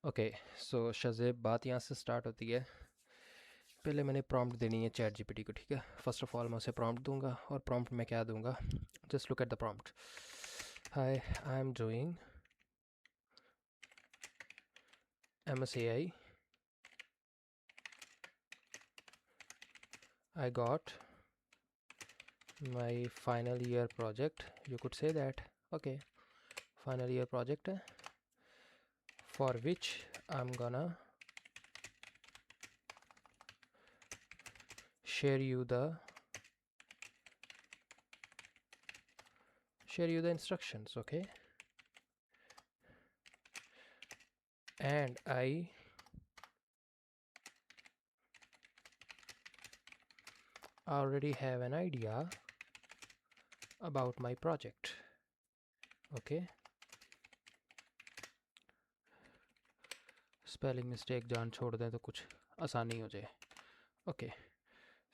Okay. सो शज़ेब, बात यहाँ से स्टार्ट होती है। पहले मैंने प्रॉम्प्ट देनी है चैट जीपीटी को, ठीक है। फर्स्ट ऑफ ऑल मैं उसे प्रॉम्प्ट दूंगा, और प्रॉम्प्ट में क्या दूंगा, just look at the prompt. Hi, I am doing MSAI. I got my final year project. You could say that. Okay, final year project for which I'm gonna share you the instructions. Okay, and I already have an idea about my project. Okay, spelling mistake जान छोड़ दें तो कुछ आसानी हो जाए। Okay,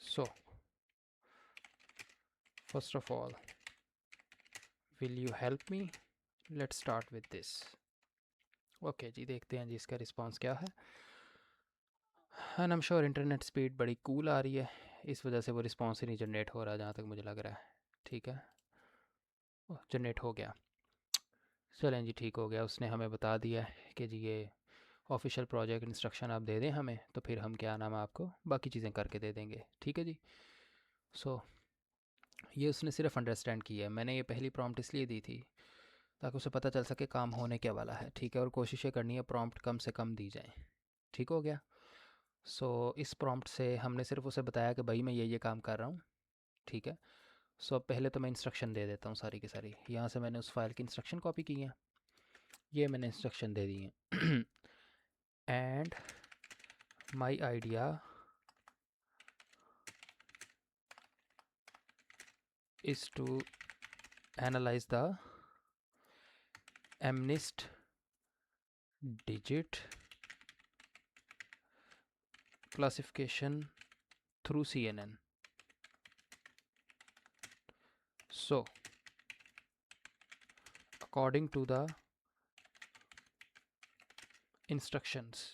so first of all, will you help me? Let's start with this. Okay जी, देखते हैं जी इसका रिस्पांस क्या है। And I am sure internet speed बड़ी कूल आ रही है, इस वजह से वो रिस्पांस ही नहीं जनरेट हो रहा जहाँ तक मुझे लग रहा है। ठीक है, जनरेट हो गया। चलें जी, ठीक हो गया। उसने हमें बता दिया कि जी ये ऑफिशियल प्रोजेक्ट इंस्ट्रक्शन आप दे दें हमें, तो फिर हम क्या नाम है आपको बाकी चीज़ें करके दे देंगे। ठीक है जी। सो ये उसने सिर्फ अंडरस्टैंड किया है। मैंने ये पहली प्रॉम्प्ट इसलिए दी थी ताकि उसे पता चल सके काम होने क्या वाला है। ठीक है, और कोशिश ये करनी है प्रॉम्प्ट कम से कम दी जाए। ठीक हो गया। सो इस प्रॉम्प्ट से हमने सिर्फ उसे बताया कि भाई मैं ये काम कर रहा हूँ। ठीक है। सो अब पहले तो मैं इंस्ट्रक्शन दे देता हूँ सारी की सारी। यहाँ से मैंने उस फाइल की इंस्ट्रक्शन कॉपी की है, ये मैंने इंस्ट्रक्शन दे दी है। And my idea is to analyze the MNIST digit classification through CNN. So, according to the instructions,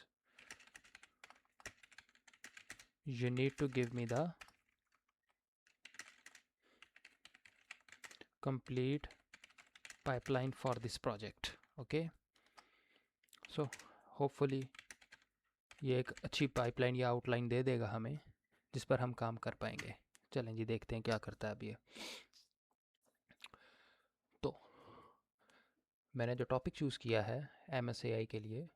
you need to give me the complete pipeline for this project. Okay, so hopefully ये एक अच्छी pipeline या outline दे देगा हमें जिस पर हम काम कर पाएंगे। चलें जी, देखते हैं क्या करता है अब ये। तो मैंने जो टॉपिक चूज़ किया है MSAI के लिए,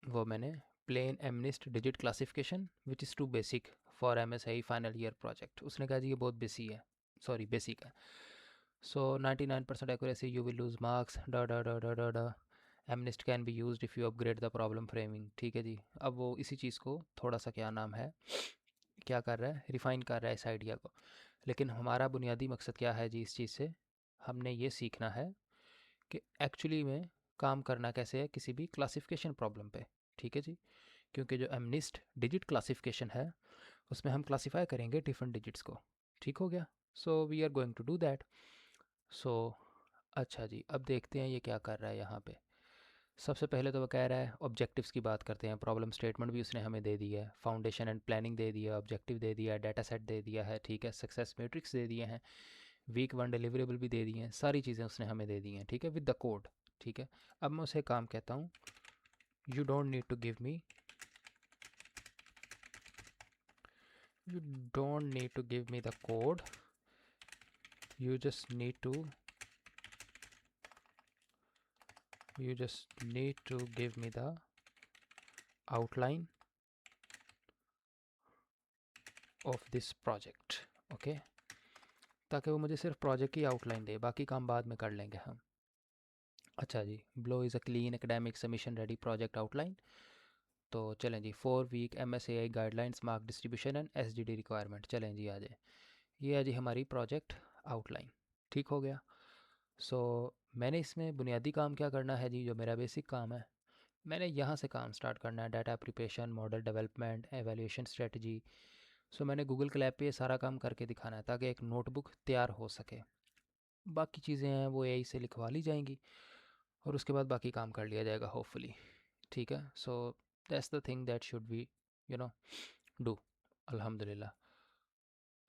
वो मैंने plain MNIST digit classification which is too basic for MSAI final year project. उसने कहा जी ये बहुत बेसिक है। So 99% accuracy, you will lose marks, डा डा डा डा डा डा। MNIST can be used if you upgrade the problem framing. ठीक है जी। अब वो इसी चीज़ को थोड़ा सा क्या नाम है, क्या कर रहा है, रिफ़ाइन कर रहा है इस आइडिया को। लेकिन हमारा बुनियादी मकसद क्या है जी इस चीज़ से, हमने ये सीखना है कि एक्चुअली में काम करना कैसे है किसी भी क्लासिफिकेशन प्रॉब्लम पे। ठीक है जी। क्योंकि जो MNIST डिजिट क्लासिफिकेशन है उसमें हम क्लासीफाई करेंगे डिफरेंट डिजिट्स को। ठीक हो गया। So we are going to do that. So अच्छा जी, अब देखते हैं ये क्या कर रहा है यहाँ पे। सबसे पहले तो वो कह रहा है ऑब्जेक्टिव्स की बात करते हैं। प्रॉब्लम स्टेटमेंट भी उसने हमें दे दी है, फाउंडेशन एंड प्लानिंग दे दिया, ऑब्जेक्टिव दे दिया, डाटा सेट दे दिया है। ठीक है, सक्सेस मैट्रिक्स दे दिए हैं, वीक 1 डिलीवरेबल भी दे दिए हैं, सारी चीज़ें उसने हमें दे दी हैं। ठीक है, विद द कोड। ठीक है, अब मैं उसे काम कहता हूँ, you don't need to give me you don't need to give me the code, you just need to give me the outline of this project. Okay, ताकि वो मुझे सिर्फ प्रोजेक्ट की आउटलाइन दे, बाकी काम बाद में कर लेंगे हम। अच्छा जी, below is a clean academic submission ready project outline. तो चलें जी, 4 week MSAI guidelines, mark distribution and SGD requirement. चलें जी, आ जाए। ये है जी हमारी प्रोजेक्ट आउटलाइन। ठीक हो गया। सो मैंने इसमें बुनियादी काम क्या करना है जी, जो मेरा बेसिक काम है, मैंने यहाँ से काम स्टार्ट करना है। Data preparation, model development, evaluation strategy. So मैंने गूगल क्लैब पे ये सारा काम करके दिखाना है ताकि एक नोटबुक तैयार हो सके। बाकी चीज़ें हैं वो AI से लिखवा ली जाएंगी। और उसके बाद बाकी काम कर लिया जाएगा होपफुली। ठीक है, so that's the thing that should be you know do, अल्हम्दुलिल्लाह।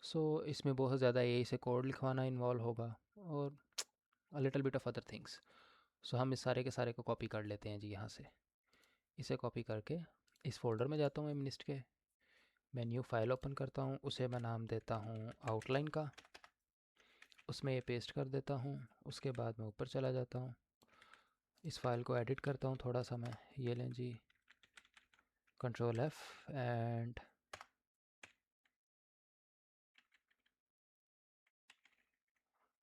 सो इसमें बहुत ज़्यादा ए से कोड लिखवाना इन्वॉल्व होगा और a little bit of other things. So हम इस सारे के सारे को कॉपी कर लेते हैं जी यहाँ से। इसे कॉपी करके इस फोल्डर में जाता हूँ एमनिस्ट के, मैं न्यू फाइल ओपन करता हूँ, उसे मैं नाम देता हूँ आउटलाइन का, उसमें ये पेस्ट कर देता हूँ। उसके बाद मैं ऊपर चला जाता हूँ, इस फाइल को एडिट करता हूँ थोड़ा सा मैं, ये लें जी कंट्रोल F एंड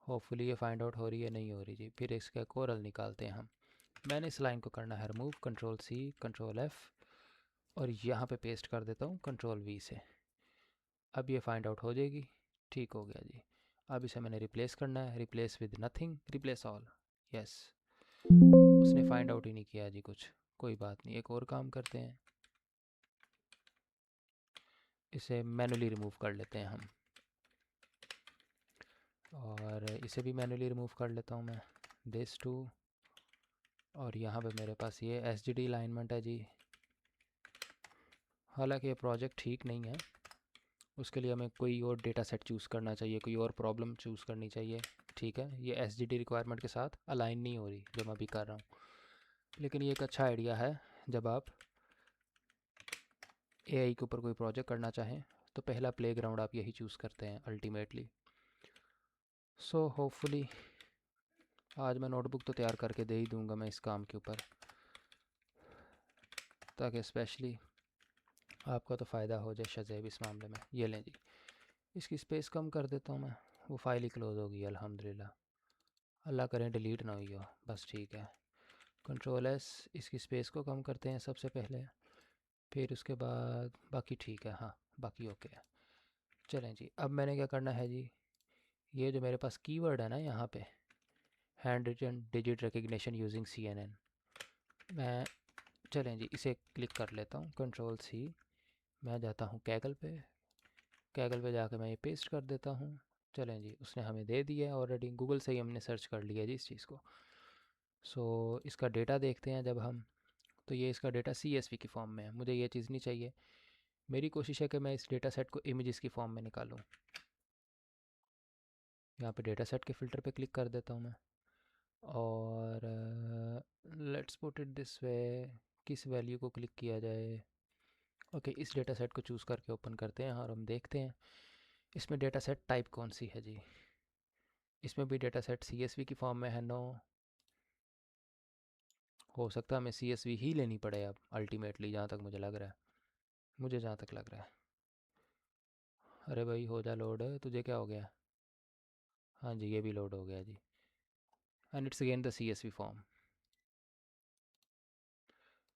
होपफुली ये फाइंड आउट हो रही है, नहीं हो रही जी। फिर इसका कोरल निकालते हैं हम। मैंने इस लाइन को करना है remove, control C control F और यहाँ पे पेस्ट कर देता हूँ कंट्रोल V से। अब ये फाइंड आउट हो जाएगी, ठीक हो गया जी। अब इसे मैंने रिप्लेस करना है, replace with nothing, replace all, yes. उसने फाइंड आउट ही नहीं किया जी कुछ, कोई बात नहीं, एक और काम करते हैं, इसे मैनुअली रिमूव कर लेते हैं हम, और इसे भी मैनुअली रिमूव कर लेता हूँ मैं, दिस टू। और यहाँ पे मेरे पास ये SGD अलाइनमेंट है जी। हालांकि ये प्रोजेक्ट ठीक नहीं है, उसके लिए हमें कोई और डेटा सेट चूज़ करना चाहिए, कोई और प्रॉब्लम चूज़ करनी चाहिए। ठीक है, ये SGD रिक्वायरमेंट के साथ अलाइन नहीं हो रही जो मैं अभी कर रहा हूँ, लेकिन ये एक अच्छा आइडिया है। जब आप AI के ऊपर कोई प्रोजेक्ट करना चाहें तो पहला प्लेग्राउंड आप यही चूज़ करते हैं अल्टीमेटली। सो होपफुली आज मैं नोटबुक तो तैयार करके दे ही दूँगा मैं इस काम के ऊपर, ताकि स्पेशली आपका तो फ़ायदा हो जाए शज़ैब इस मामले में। ये लें जी, इसकी स्पेस कम कर देता हूँ मैं, वो फाइल ही क्लोज़ होगी अल्हम्दुलिल्लाह। अल्लाह करें डिलीट ना हुई हो, बस ठीक है। कंट्रोल S, इसकी स्पेस को कम करते हैं सबसे पहले, फिर उसके बाद बाकी ठीक है, हाँ बाकी ओके है। चलें जी, अब मैंने क्या करना है जी, ये जो मेरे पास कीवर्ड है ना यहाँ पे, handwritten digit recognition using CNN, मैं चलें जी इसे क्लिक कर लेता हूँ, कंट्रोल C। मैं जाता हूँ कैगल पे, कैगल पे जाकर मैं ये पेस्ट कर देता हूँ। चलें जी, उसने हमें दे दिया है ऑलरेडी, गूगल से ही हमने सर्च कर लिया जी इस चीज़ को। सो इसका डेटा देखते हैं जब हम, तो ये इसका डेटा CSV की फॉर्म में है, मुझे ये चीज़ नहीं चाहिए। मेरी कोशिश है कि मैं इस डेटा सेट को इमेजेस की फॉर्म में निकालूं। यहाँ पे डेटा सेट के फ़िल्टर पे क्लिक कर देता हूँ मैं, और let's put it this way, किस वैल्यू को क्लिक किया जाए। ओके, इस डेटा सेट को चूज़ करके ओपन करते हैं और हम देखते हैं इसमें डेटा सेट टाइप कौन सी है जी। इसमें भी डेटा सेट CSV की फॉर्म में है, नो। हो सकता है हमें CSV ही लेनी पड़े अब अल्टीमेटली, जहाँ तक मुझे लग रहा है, मुझे जहाँ तक लग रहा है। अरे भाई हो जा लोड, तुझे क्या हो गया? हाँ जी, ये भी लोड हो गया जी, and it's again the CSV form.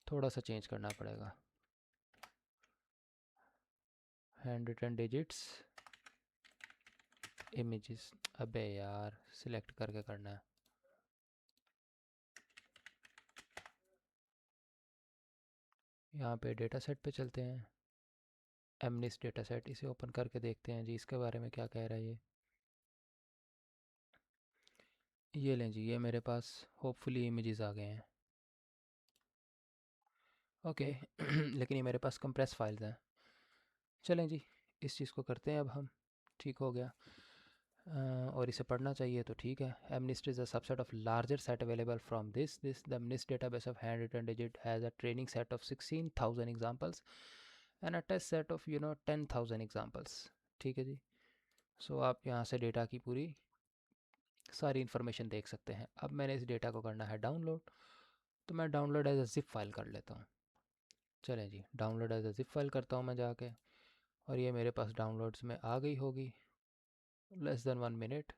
थोड़ा सा चेंज करना पड़ेगा, हैंड रिटन डिजिट्स इमेजेस, अबे यार सिलेक्ट करके करना है। यहाँ पे डेटा सेट पे चलते हैं, एमनिस डेटा सेट, इसे ओपन करके देखते हैं जी इसके बारे में क्या कह रहा है ये लें जी, ये मेरे पास होपफुली इमेजेस आ गए हैं। ओके लेकिन ये मेरे पास कंप्रेस फाइल्स हैं। चलें जी, इस चीज़ को करते हैं अब हम, ठीक हो गया। और इसे पढ़ना चाहिए तो ठीक है। MNIST is a subset of larger set available from this the MNIST database of handwritten digit has a training set of 16,000 examples and a test set of 10,000 examples. ठीक है जी। सो आप यहाँ से डेटा की पूरी सारी इन्फॉर्मेशन देख सकते हैं। अब मैंने इस डेटा को करना है डाउनलोड, तो मैं download as a zip file कर लेता हूँ। चलें जी, download as a zip file करता हूँ मैं जाके, और ये मेरे पास डाउनलोड्स में आ गई होगी, लेस देन 1 मिनट।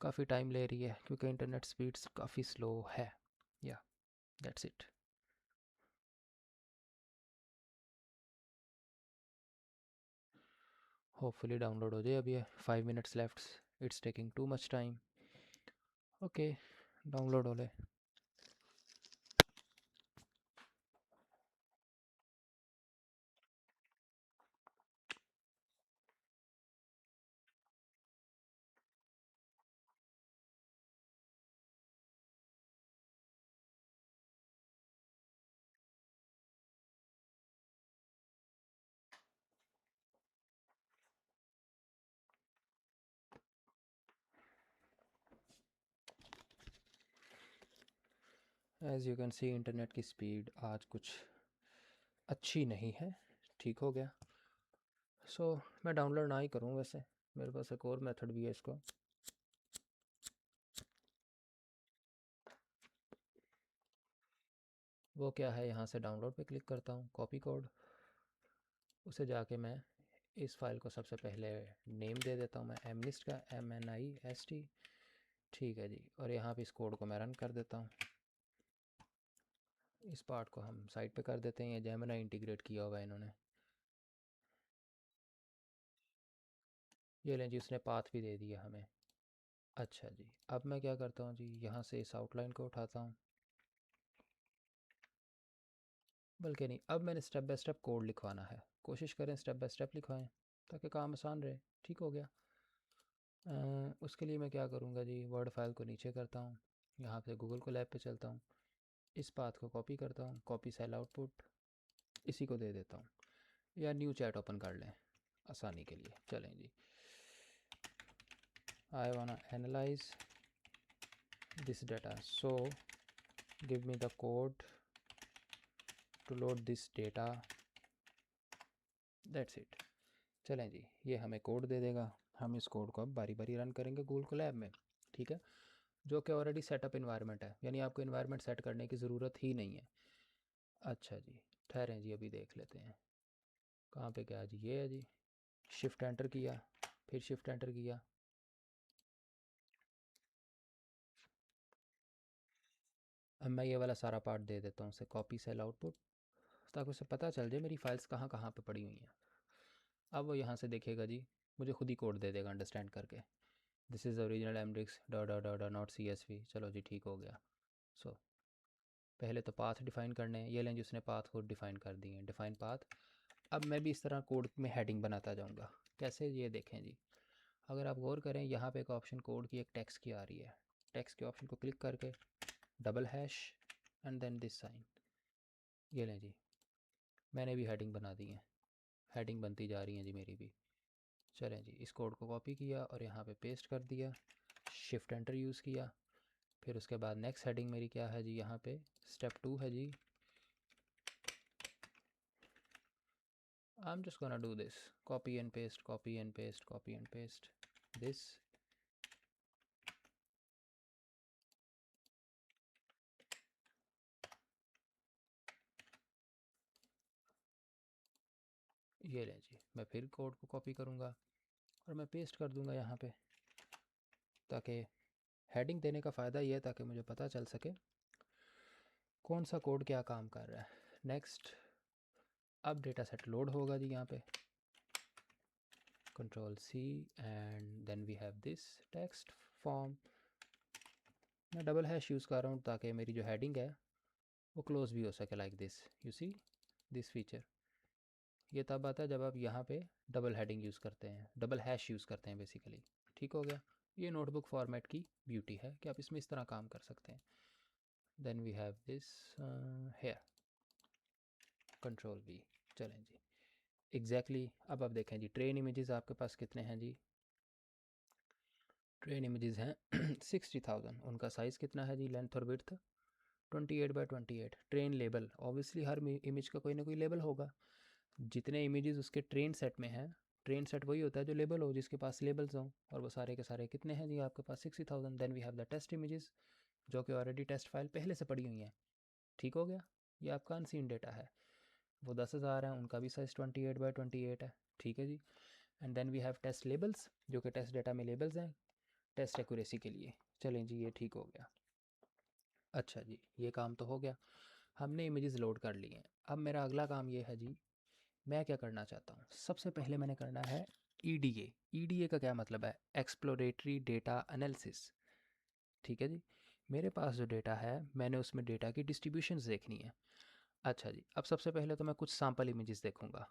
काफ़ी टाइम ले रही है क्योंकि इंटरनेट स्पीड्स काफ़ी स्लो है। या दैट्स इट। होपफुली डाउनलोड हो जाए, अभी 5 minutes left, it's taking too much time. Okay, download हो ले। As you can see internet की स्पीड आज कुछ अच्छी नहीं है। ठीक हो गया। मैं डाउनलोड ना ही करूँ, वैसे मेरे पास एक और मेथड भी है इसको। वो क्या है, यहाँ से डाउनलोड पे क्लिक करता हूँ, कॉपी कोड, उसे जाके मैं इस फाइल को सबसे पहले नेम दे देता हूँ मैं MNIST का, MNIST। ठीक है जी, और यहाँ पे इस कोड को मैं रन कर देता हूँ। इस पार्ट को हम साइड पे कर देते हैं, ये जेमिनी इंटीग्रेट किया हुआ है इन्होंने। ये लें जी, उसने पाथ भी दे दिया हमें। अच्छा जी, अब मैं क्या करता हूँ जी, यहाँ से इस आउटलाइन को उठाता हूँ, बल्कि नहीं, अब मैंने स्टेप बाय स्टेप कोड लिखवाना है। कोशिश करें स्टेप बाय स्टेप लिखवाएं ताकि काम आसान रहे। ठीक हो गया। उसके लिए मैं क्या करूँगा जी, वर्ड फाइल को नीचे करता हूँ, यहाँ पे गूगल कोलैब पे चलता हूँ, इस पाथ को कॉपी करता हूँ, कॉपी सेल आउटपुट, इसी को दे देता हूँ, या न्यू चैट ओपन कर लें आसानी के लिए। चलें जी, I wanna analyse this data, so give me the code to load this data, that's it. चलें जी, ये हमें कोड दे देगा, हम इस कोड को अब बारी बारी रन करेंगे गूगल कोलैब में। ठीक है, जो कि ऑलरेडी सेटअप इन्वायरमेंट है, यानी आपको इन्वायरमेंट सेट करने की ज़रूरत ही नहीं है। अच्छा जी, ठहरें जी, अभी देख लेते हैं कहाँ पे क्या जी। ये है जी, शिफ्ट एंटर किया, फिर शिफ्ट एंटर किया, अब मैं ये वाला सारा पार्ट दे देता हूँ उसे कॉपी सेल आउटपुट, ताकि उसे पता चल जाए मेरी फाइल्स कहाँ कहाँ पे पड़ी हुई हैं। अब वो यहाँ से देखेगा जी, मुझे खुद ही कोड दे देगा अंडरस्टैंड करके। दिस इज़ ओरिजिनल एमरिक्स dot dot dot not CSV। चलो जी, ठीक हो गया। सो पहले तो पाथ डिफ़ाइन करने हैं, ये लें जिसने पाथ को डिफ़ाइन कर दिए हैं, डिफ़ाइन पाथ। अब मैं भी इस तरह कोड में हेडिंग बनाता जाऊँगा। कैसे, ये देखें जी, अगर आप गौर करें यहाँ पे एक ऑप्शन कोड की, एक टेक्स्ट की आ रही है, टेक्स्ट के ऑप्शन को क्लिक करके double hash and then this sign, ये लें जी, मैंने भी हेडिंग बना दी है, हेडिंग बनती जा रही है जी मेरी भी। चलें जी, इस कोड को कॉपी किया और यहाँ पे पेस्ट कर दिया, शिफ्ट एंटर यूज़ किया, फिर उसके बाद नेक्स्ट हेडिंग मेरी क्या है जी, यहाँ पे स्टेप 2 है जी। I'm just gonna do this, copy and paste, copy and paste, copy and paste this। ये लें जी, मैं फिर कोड को कॉपी करूँगा और मैं पेस्ट कर दूँगा यहाँ पे, ताकि हेडिंग देने का फ़ायदा ये है ताकि मुझे पता चल सके कौन सा कोड क्या काम कर रहा है। नेक्स्ट, अब डेटा सेट लोड होगा जी, यहाँ पे Ctrl+C and then we have this text form. मैं डबल हैश यूज़ कर रहा हूँ ताकि मेरी जो हेडिंग है वो क्लोज भी हो सके, like this, you see this feature. ये तब आता है जब आप यहाँ पे डबल हेडिंग यूज़ करते हैं, डबल हैश यूज़ करते हैं बेसिकली। ठीक हो गया। ये नोटबुक फॉर्मेट की ब्यूटी है कि आप इसमें इस तरह काम कर सकते हैं। Then we have this here, Ctrl+V। चलें जी, एग्जैक्टली अब आप देखें जी, ट्रेन इमेजेस आपके पास कितने हैं जी, ट्रेन इमेजेस हैं 60,000। उनका साइज़ कितना है जी, लेंथ और width 28 by 28। Train label, obviously हर इमेज का कोई ना कोई लेबल होगा, जितने इमेजेस उसके ट्रेन सेट में हैं, ट्रेन सेट वही होता है जो लेबल हो, जिसके पास लेबल्स हों, और वो सारे के सारे कितने हैं जी आपके पास, 60,000। Then we have the test images, जो कि ऑलरेडी टेस्ट फाइल पहले से पड़ी हुई हैं। ठीक हो गया, ये आपका अनसीन डेटा है। वो 10,000 है, उनका भी साइज़ 28 बाय 28 है। ठीक है जी। And then we have test labels, जो कि टेस्ट डेटा में लेबल्स हैं टेस्ट एक्यूरेसी के लिए। चलें जी, ये ठीक हो गया। अच्छा जी, ये काम तो हो गया, हमने इमेजेस लोड कर लिए हैं। अब मेरा अगला काम ये है जी, मैं क्या करना चाहता हूँ, सबसे पहले मैंने करना है EDA। EDA का क्या मतलब है, एक्सप्लोरेटरी डेटा एनालिसिस। ठीक है जी, मेरे पास जो डेटा है मैंने उसमें डेटा की डिस्ट्रीब्यूशंस देखनी है। अच्छा जी, अब सबसे पहले तो मैं कुछ सैम्पल इमेजेस देखूंगा।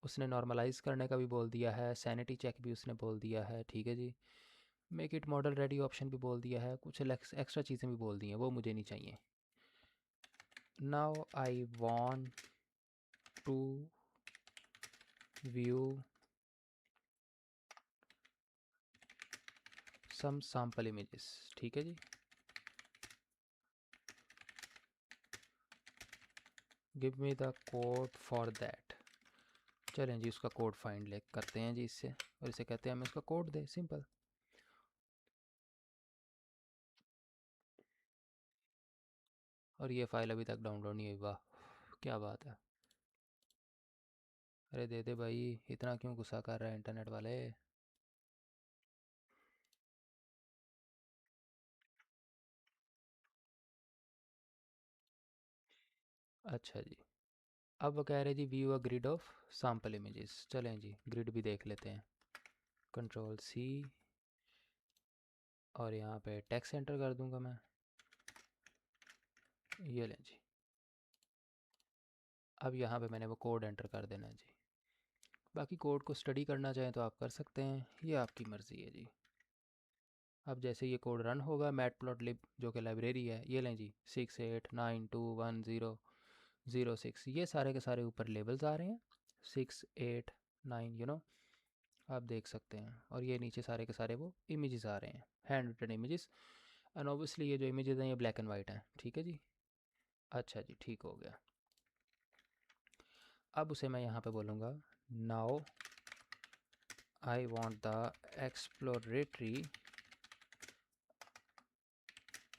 उसने नॉर्मलाइज करने का भी बोल दिया है, सैनिटी चेक भी उसने बोल दिया है। ठीक है जी, make it model ready option भी बोल दिया है, कुछ एक्स्ट्रा चीज़ें भी बोल दी हैं, वो मुझे नहीं चाहिए। Now I want to view some sample images. ठीक है जी, give me the code for that. चलें जी, उसका कोड फाइंड ले करते हैं जी इससे, और इसे कहते हैं हमें उसका कोड दे, सिंपल। और ये फाइल अभी तक डाउनलोड नहीं हुई, वाह क्या बात है। अरे दे दे भाई, इतना क्यों गुस्सा कर रहा है इंटरनेट वाले। अच्छा जी, अब वो कह रहे जी view a grid of sample images. चलें जी ग्रिड भी देख लेते हैं। कंट्रोल सी, और यहाँ पे टेक्स्ट एंटर कर दूंगा मैं। ये लें जी, अब यहाँ पे मैंने वो कोड एंटर कर देना है जी। बाकी कोड को स्टडी करना चाहें तो आप कर सकते हैं, ये आपकी मर्ज़ी है जी। अब जैसे ये कोड रन होगा, मैट प्लॉट लिब जो कि लाइब्रेरी है, ये लें जी 68921006, ये सारे के सारे ऊपर लेबल्स आ रहे हैं 689, आप देख सकते हैं। और ये नीचे सारे के सारे वो इमेजेस आ रहे हैं, handwritten images. And obviously ये जो इमेजेस हैं ये ब्लैक एंड वाइट हैं, ठीक है जी। अच्छा जी, ठीक हो गया। अब उसे मैं यहाँ पे बोलूँगा now I want the exploratory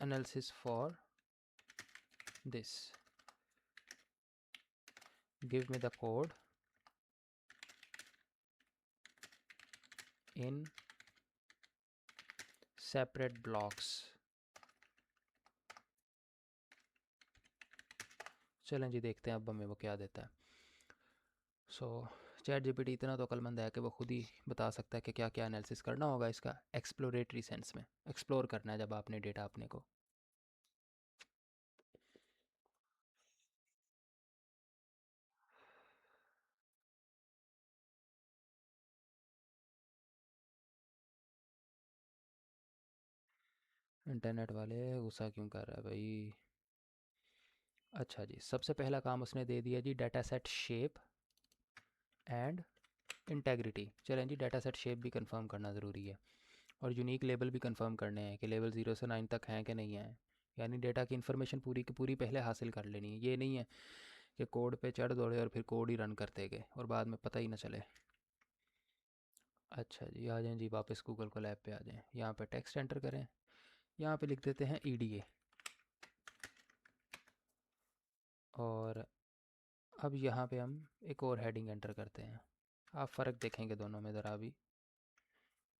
analysis for this, give me the code in separate blocks. चलें जी देखते हैं अब हमें वो क्या देता है। सो चैट जीपीटी इतना तो अक्लमंद है कि वो खुद ही बता सकता है कि क्या क्या एनालिसिस करना होगा इसका, एक्सप्लोरेटरी सेंस में एक्सप्लोर करना है जब आपने डेटा अपने को। इंटरनेट वाले गुस्सा क्यों कर रहा है भाई। अच्छा जी, सबसे पहला काम उसने दे दिया जी data set shape and integrity. चलें जी, डाटा सेट शेप भी कंफर्म करना ज़रूरी है, और यूनिक लेबल भी कंफर्म करने हैं कि लेवल 0 से 9 तक हैं कि नहीं हैं। यानी डेटा की इन्फॉर्मेशन पूरी की पूरी पहले हासिल कर लेनी है। ये नहीं है कि कोड पे चढ़ दौड़े और फिर कोड ही रन करते गए और बाद में पता ही ना चले। अच्छा जी, आ जाएं जी वापस गूगल को लैब पे आ जाएं, यहाँ पे टेक्स्ट एंटर करें, यहाँ पे लिख देते हैं EDA। और अब यहाँ पे हम एक और हेडिंग एंटर करते हैं, आप फ़र्क देखेंगे दोनों में ज़रा भी।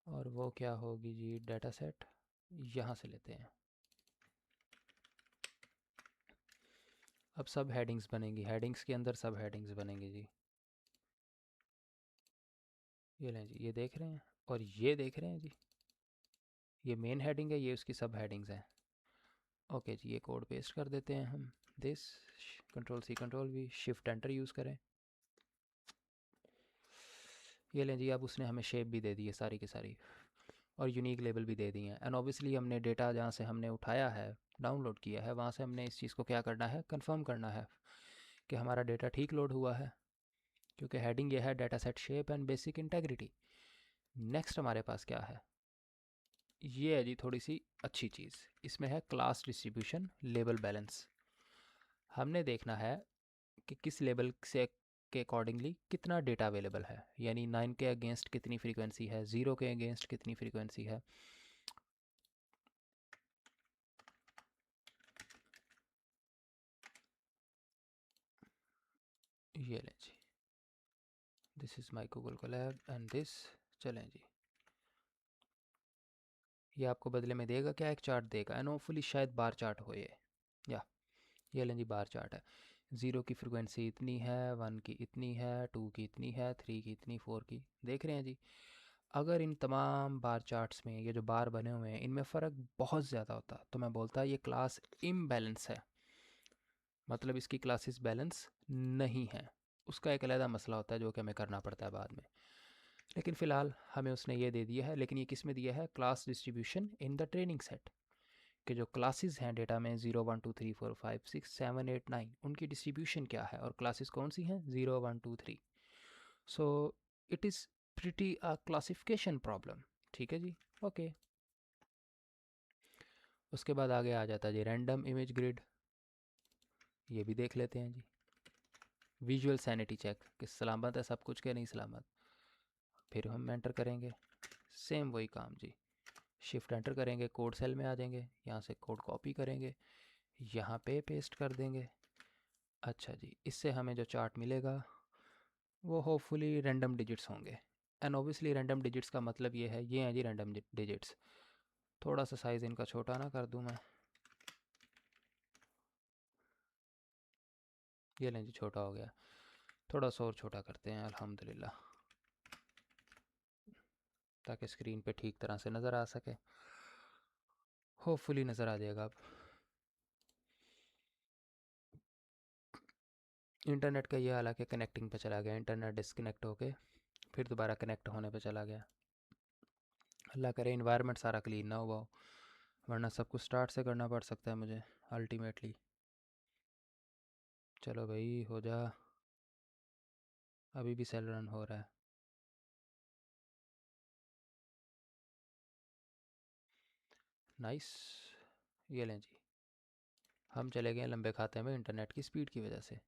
और वो क्या होगी जी, डाटा सेट, यहाँ से लेते हैं। अब सब हेडिंग्स बनेंगी, हेडिंग्स के अंदर सब हेडिंग्स बनेंगी जी। ये लें जी, ये देख रहे हैं, और ये देख रहे हैं जी, ये मेन हेडिंग है, ये उसकी सब हेडिंग्स हैं। ओके जी, ये कोड पेस्ट कर देते हैं हम, this, control C control V, shift enter use करें। ये लें जी, अब उसने हमें शेप भी दे दी है सारी की सारी, और यूनिक लेबल भी दे दिए हैं। एंड ऑब्वियसली हमने डेटा जहाँ से हमने उठाया है, डाउनलोड किया है, वहाँ से हमने इस चीज़ को क्या करना है, कंफर्म करना है कि हमारा डेटा ठीक लोड हुआ है, क्योंकि हेडिंग ये है data set shape and basic integrity. Next हमारे पास क्या है, ये है जी थोड़ी सी अच्छी चीज़, इसमें है क्लास डिस्ट्रीब्यूशन लेबल बैलेंस। हमने देखना है कि किस लेवल से के अकॉर्डिंगली कितना डेटा अवेलेबल है, यानी 9 के अगेंस्ट कितनी फ्रीक्वेंसी है, 0 के अगेंस्ट कितनी फ्रीक्वेंसी है। ये लें जी, this is my Google Colab and this. चलें जी, ये आपको बदले में देगा क्या, एक चार्ट देगा, एंड होपफुली शायद बार चार्ट हो ये, या ये लें जी बार चार्ट है। 0 की फ्रिक्वेंसी इतनी है, 1 की इतनी है, 2 की इतनी है, 3 की इतनी, 4 की, देख रहे हैं जी। अगर इन तमाम बार चार्ट्स में ये जो बार बने हुए हैं इनमें फ़र्क बहुत ज़्यादा होता तो मैं बोलता ये क्लास इम्बैलेंस है, मतलब इसकी क्लासेस बैलेंस नहीं है। उसका एक अलहदा मसला होता है जो कि हमें करना पड़ता है बाद में, लेकिन फ़िलहाल हमें उसने ये दे दिया है। लेकिन ये किस में दिया है, class distribution in the training set, के जो क्लासेस हैं डेटा में 0 1 2 3 4 5 6 7 8 9, उनकी डिस्ट्रीब्यूशन क्या है और क्लासेस कौन सी हैं, 0 1 2 3। So it is pretty a classification problem, ठीक है जी। ओके, उसके बाद आगे आ जाता है जी रैंडम इमेज ग्रिड, ये भी देख लेते हैं जी। विजुअल सैनिटी चेक कि सलामत है सब कुछ के नहीं सलामत। फिर हम एंटर करेंगे, सेम वही काम जी। शिफ्ट एंटर करेंगे, कोड सेल में आ जाएंगे, यहाँ से कोड कॉपी करेंगे, यहाँ पे पेस्ट कर देंगे। अच्छा जी, इससे हमें जो चार्ट मिलेगा वो होपफुली रैंडम डिजिट्स होंगे। एंड ऑब्वियसली रैंडम डिजिट्स का मतलब ये है, ये हैं जी रैंडम डिजिट्स। थोड़ा सा साइज़ इनका छोटा ना कर दूँ मैं, ये लें जी छोटा हो गया। थोड़ा सा और छोटा करते हैं अल्हम्दुलिल्लाह, ताकि स्क्रीन पे ठीक तरह से नज़र आ सके। होपफुली नज़र आ जाएगा अब। इंटरनेट का ये हालांकि कनेक्टिंग पे चला गया, इंटरनेट डिस्कनेक्ट होके फिर दोबारा कनेक्ट होने पे चला गया। अल्लाह करे इन्वायरमेंट सारा क्लीन ना हुआ हो, वरना सब कुछ स्टार्ट से करना पड़ सकता है मुझे अल्टीमेटली। चलो भाई हो जा, अभी भी सेल रन हो रहा है। नाइस, ये लें जी, हम चले गए लंबे खाते में इंटरनेट की स्पीड की वजह से।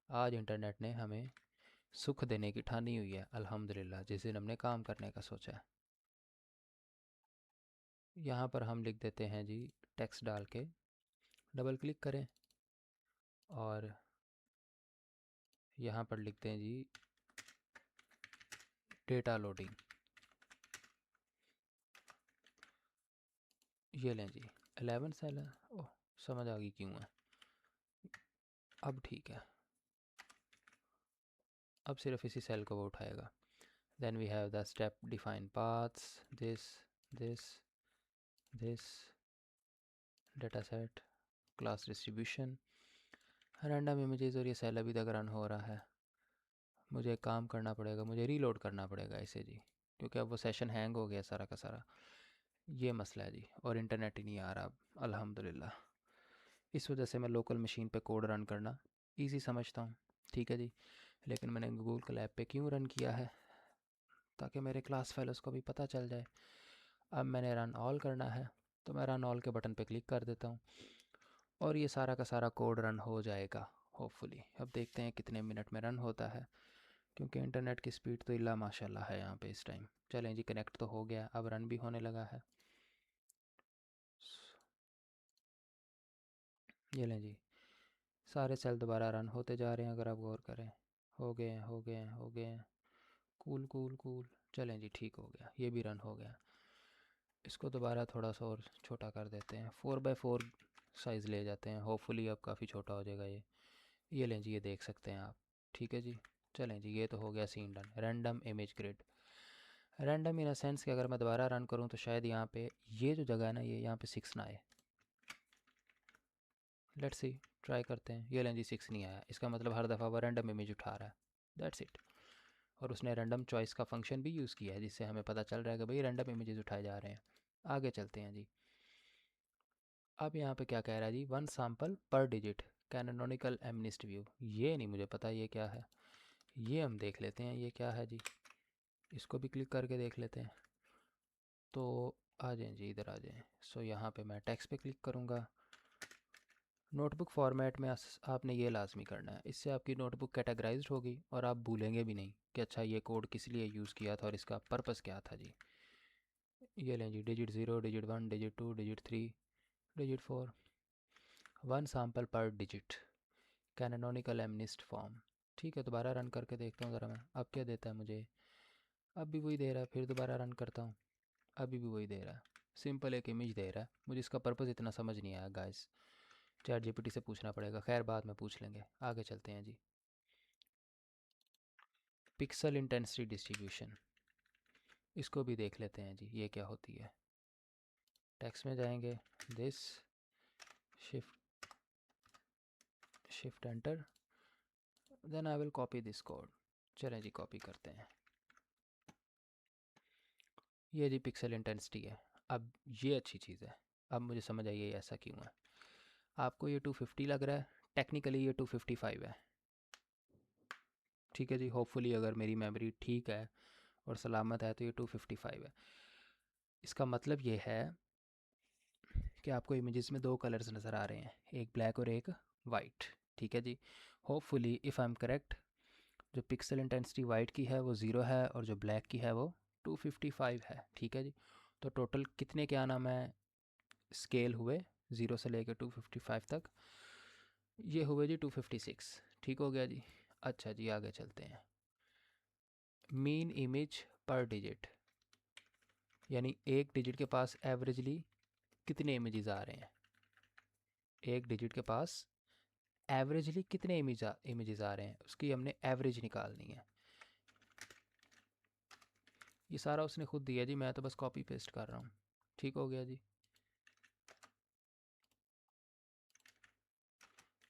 आज इंटरनेट ने हमें सुख देने की ठानी हुई है अल्हम्दुलिल्लाह, जिस दिन हमने काम करने का सोचा है। यहाँ पर हम लिख देते हैं जी, टेक्स्ट डाल के डबल क्लिक करें और यहाँ पर लिखते हैं जी डेटा लोडिंग। ये लें जी 11 सेल है, ओह समझ आ गई क्यों है, अब ठीक है, अब सिर्फ इसी सेल को वो उठाएगा। Then we have the step define paths, this this data set, class distribution, random images, और ये सेल अभी तक रन हो रहा है। मुझे एक काम करना पड़ेगा, मुझे रीलोड करना पड़ेगा इसे जी, क्योंकि अब वो सेशन हैंग हो गया सारा का सारा, ये मसला है जी। और इंटरनेट ही नहीं आ रहा अब अल्हम्दुलिल्लाह, इस वजह से मैं लोकल मशीन पे कोड रन करना इजी समझता हूँ। ठीक है जी, लेकिन मैंने गूगल क्लैब पे क्यों रन किया है, ताकि मेरे क्लास फेलोज़ को भी पता चल जाए। अब मैंने रन ऑल करना है, तो मैं रन ऑल के बटन पे क्लिक कर देता हूँ और ये सारा का सारा कोड रन हो जाएगा होपफुली। अब देखते हैं कितने मिनट में रन होता है, क्योंकि इंटरनेट की स्पीड तो इल्ला माशाल्लाह है यहाँ पे इस टाइम। चलें जी, कनेक्ट तो हो गया, अब रन भी होने लगा है। ये लें जी, सारे सेल दोबारा रन होते जा रहे हैं, अगर आप गौर करें। हो गए हैं, हो गए हैं, हो गए हैं, कूल कूल कूल। चलें जी ठीक हो गया, ये भी रन हो गया। इसको दोबारा थोड़ा सा और छोटा कर देते हैं, 4x4 साइज़ ले जाते हैं, होपफुली अब काफ़ी छोटा हो जाएगा ये लें जी, ये देख सकते हैं आप। ठीक है जी, चलें जी, ये तो हो गया scene done. Random image grid, random in a sense कि अगर मैं दोबारा रन करूँ तो शायद यहाँ पे ये जो जगह है ना, ये यहाँ पे 6 ना आए। लेट्स सी, ट्राई करते हैं। ये लें जी 6 नहीं आया, इसका मतलब हर दफ़ा वो रैंडम इमेज उठा रहा है, दैट्स इट। और उसने रैंडम चॉइस का फंक्शन भी यूज़ किया है, जिससे हमें पता चल रहा है कि भाई रैंडम इमेजेस उठाए जा रहे हैं। आगे चलते हैं जी। अब यहाँ पे क्या कह रहा है जी, 1 सैम्पल पर डिजिट कैनोनिकल एमनिस्ट व्यू। ये नहीं मुझे पता ये क्या है, ये हम देख लेते हैं ये क्या है जी, इसको भी क्लिक करके देख लेते हैं। तो आ जाएं जी, इधर आ जाएं। सो यहाँ पे मैं टेक्स्ट पे क्लिक करूँगा। नोटबुक फॉर्मेट में आपने ये लाजमी करना है, इससे आपकी नोटबुक कैटेगराइज्ड होगी और आप भूलेंगे भी नहीं कि अच्छा ये कोड किस लिए यूज़ किया था और इसका पर्पस क्या था जी। ये लें जी, digit 0, digit 1, digit 2, digit 3, digit 4, 1 sample पर डिजिट कैनोनिकल एमनिस्ट फॉर्म। ठीक है, दोबारा रन करके देखता हूँ ज़रा मैं, अब क्या देता है मुझे। अब भी वही दे रहा है, फिर दोबारा रन करता हूँ, अभी भी वही दे रहा है। सिंपल एक इमेज दे रहा है, मुझे इसका पर्पस इतना समझ नहीं आया गाइस, चैट जीपीटी से पूछना पड़ेगा, खैर बाद में पूछ लेंगे। आगे चलते हैं जी। पिक्सल इंटेंसिटी डिस्ट्रीब्यूशन, इसको भी देख लेते हैं जी, ये क्या होती है। टेक्स्ट में जाएंगे, this, shift shift enter, then I will copy this code. चलें जी कॉपी करते हैं। ये जी पिक्सल इंटेंसिटी है। अब ये अच्छी चीज़ है, अब मुझे समझ आई है ऐसा क्यों है। आपको ये 250 लग रहा है, टेक्निकली ये 255 है। ठीक है जी, होपफुली अगर मेरी मेमोरी ठीक है और सलामत है तो ये 255 है। इसका मतलब ये है कि आपको इमेजेस में दो कलर्स नज़र आ रहे हैं, एक ब्लैक और एक वाइट। ठीक है जी। Hopefully if I am correct, जो पिक्सल इंटेंसिटी वाइट की है वो 0 है और जो ब्लैक की है वो 255 है। ठीक है जी। तो टोटल कितने क्या नाम है स्केल हुए 0 से लेकर 255 तक, ये हुए जी 256। ठीक हो गया जी। अच्छा जी, आगे चलते हैं। मीन इमेज पर डिजिट, यानी एक डिजिट के पास एवरेजली कितने इमेजेस आ रहे हैं, एक डिजिट के पास एवरेजली कितने इमेजेस आ रहे हैं, उसकी हमने एवरेज निकालनी है। ये सारा उसने खुद दिया जी, मैं तो बस कॉपी पेस्ट कर रहा हूँ। ठीक हो गया जी।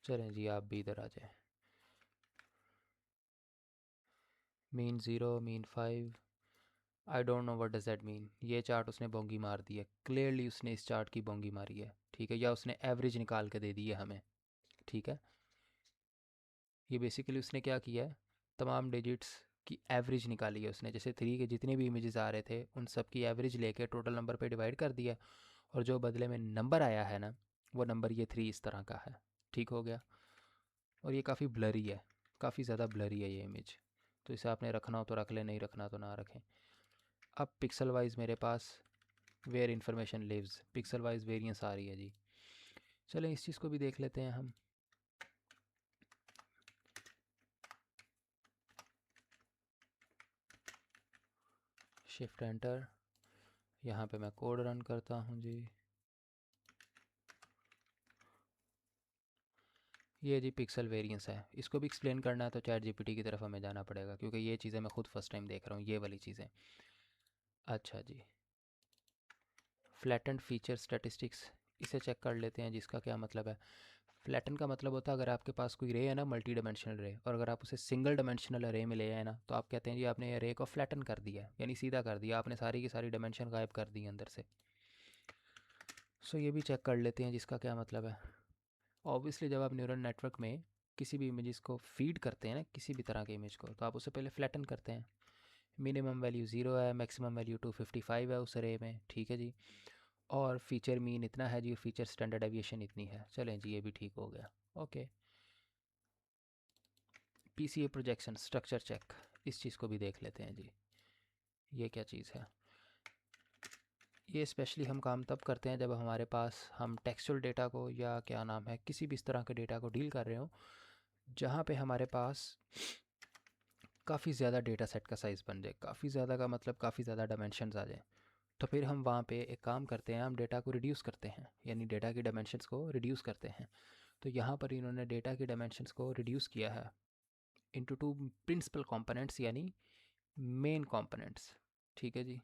चलें जी, आप भी इधर आ जाए। Mean 0, mean 5, I don't know what does that mean. ये चार्ट उसने बोंगी मार दी है, क्लियरली उसने इस चार्ट की बोंगी मारी है। ठीक है, या उसने एवरेज निकाल के दे दी है हमें। ठीक है, ये बेसिकली उसने क्या किया है, तमाम डिजिट्स की एवरेज निकाली है उसने। जैसे 3 के जितने भी इमेजेस आ रहे थे उन सब की एवरेज लेके टोटल नंबर पे डिवाइड कर दिया, और जो बदले में नंबर आया है ना, वो नंबर ये 3 इस तरह का है। ठीक हो गया। और ये काफ़ी ब्लरी है, काफ़ी ज़्यादा ब्लरी है ये इमेज, तो इसे आपने रखना हो तो रख लें, नहीं रखना तो ना रखें। अब पिक्सल वाइज मेरे पास where information lives, pixel wise variance आ रही है जी। चलें इस चीज़ को भी देख लेते हैं हम। शिफ्ट एंटर, यहाँ पे मैं कोड रन करता हूँ जी। ये जी पिक्सल वेरिएंस है, इसको भी एक्सप्लेन करना है तो चैट जीपीटी की तरफ हमें जाना पड़ेगा, क्योंकि ये चीज़ें मैं खुद फर्स्ट टाइम देख रहा हूँ, ये वाली चीज़ें। अच्छा जी, फ्लैटेंड फीचर स्टैटिस्टिक्स, इसे चेक कर लेते हैं जिसका क्या मतलब है। फ्लैटन का मतलब होता है अगर आपके पास कोई रे है ना, मल्टी डायमेंशनल रे, और अगर आप उसे सिंगल डायमेंशनल रे में ले आए ना, तो आप कहते हैं जी आपने रे को फ्लैटन कर दिया, यानी सीधा कर दिया, आपने सारी की सारी डायमेंशन गायब कर दी अंदर से। सो ये भी चेक कर लेते हैं जिसका क्या मतलब है। ऑब्वियसली जब आप न्यूरल नेटवर्क में किसी भी इमेजेस को फीड करते हैं ना, किसी भी तरह के इमेज को, तो आप उसे पहले फ्लैटन करते हैं। मिनिमम वैल्यू 0 है, मैक्सिमम वैल्यू 255 है उस रे में। ठीक है जी। और फीचर मीन इतना है जी, फीचर स्टैंडर्ड एविएशन इतनी है। चलें जी, ये भी ठीक हो गया। Okay. PCA projection structure check, इस चीज़ को भी देख लेते हैं जी। ये क्या चीज़ है, ये स्पेशली हम काम तब करते हैं जब हमारे पास हम टेक्सचुअल डेटा को, या क्या नाम है, किसी भी इस तरह के डेटा को डील कर रहे हो जहाँ पे हमारे पास काफ़ी ज़्यादा डेटा सेट का साइज़ बन जाए। काफ़ी ज़्यादा का मतलब काफ़ी ज़्यादा डायमेंशंस आ जाए, तो फिर हम वहाँ पे एक काम करते हैं, हम डेटा को रिड्यूस करते हैं, यानी डेटा की डायमेंशंस को रिड्यूस करते हैं। तो यहाँ पर इन्होंने डेटा की डायमेंशंस को रिड्यूस किया है इनटू 2 प्रिंसिपल कंपोनेंट्स, यानी मेन कंपोनेंट्स। ठीक है जी।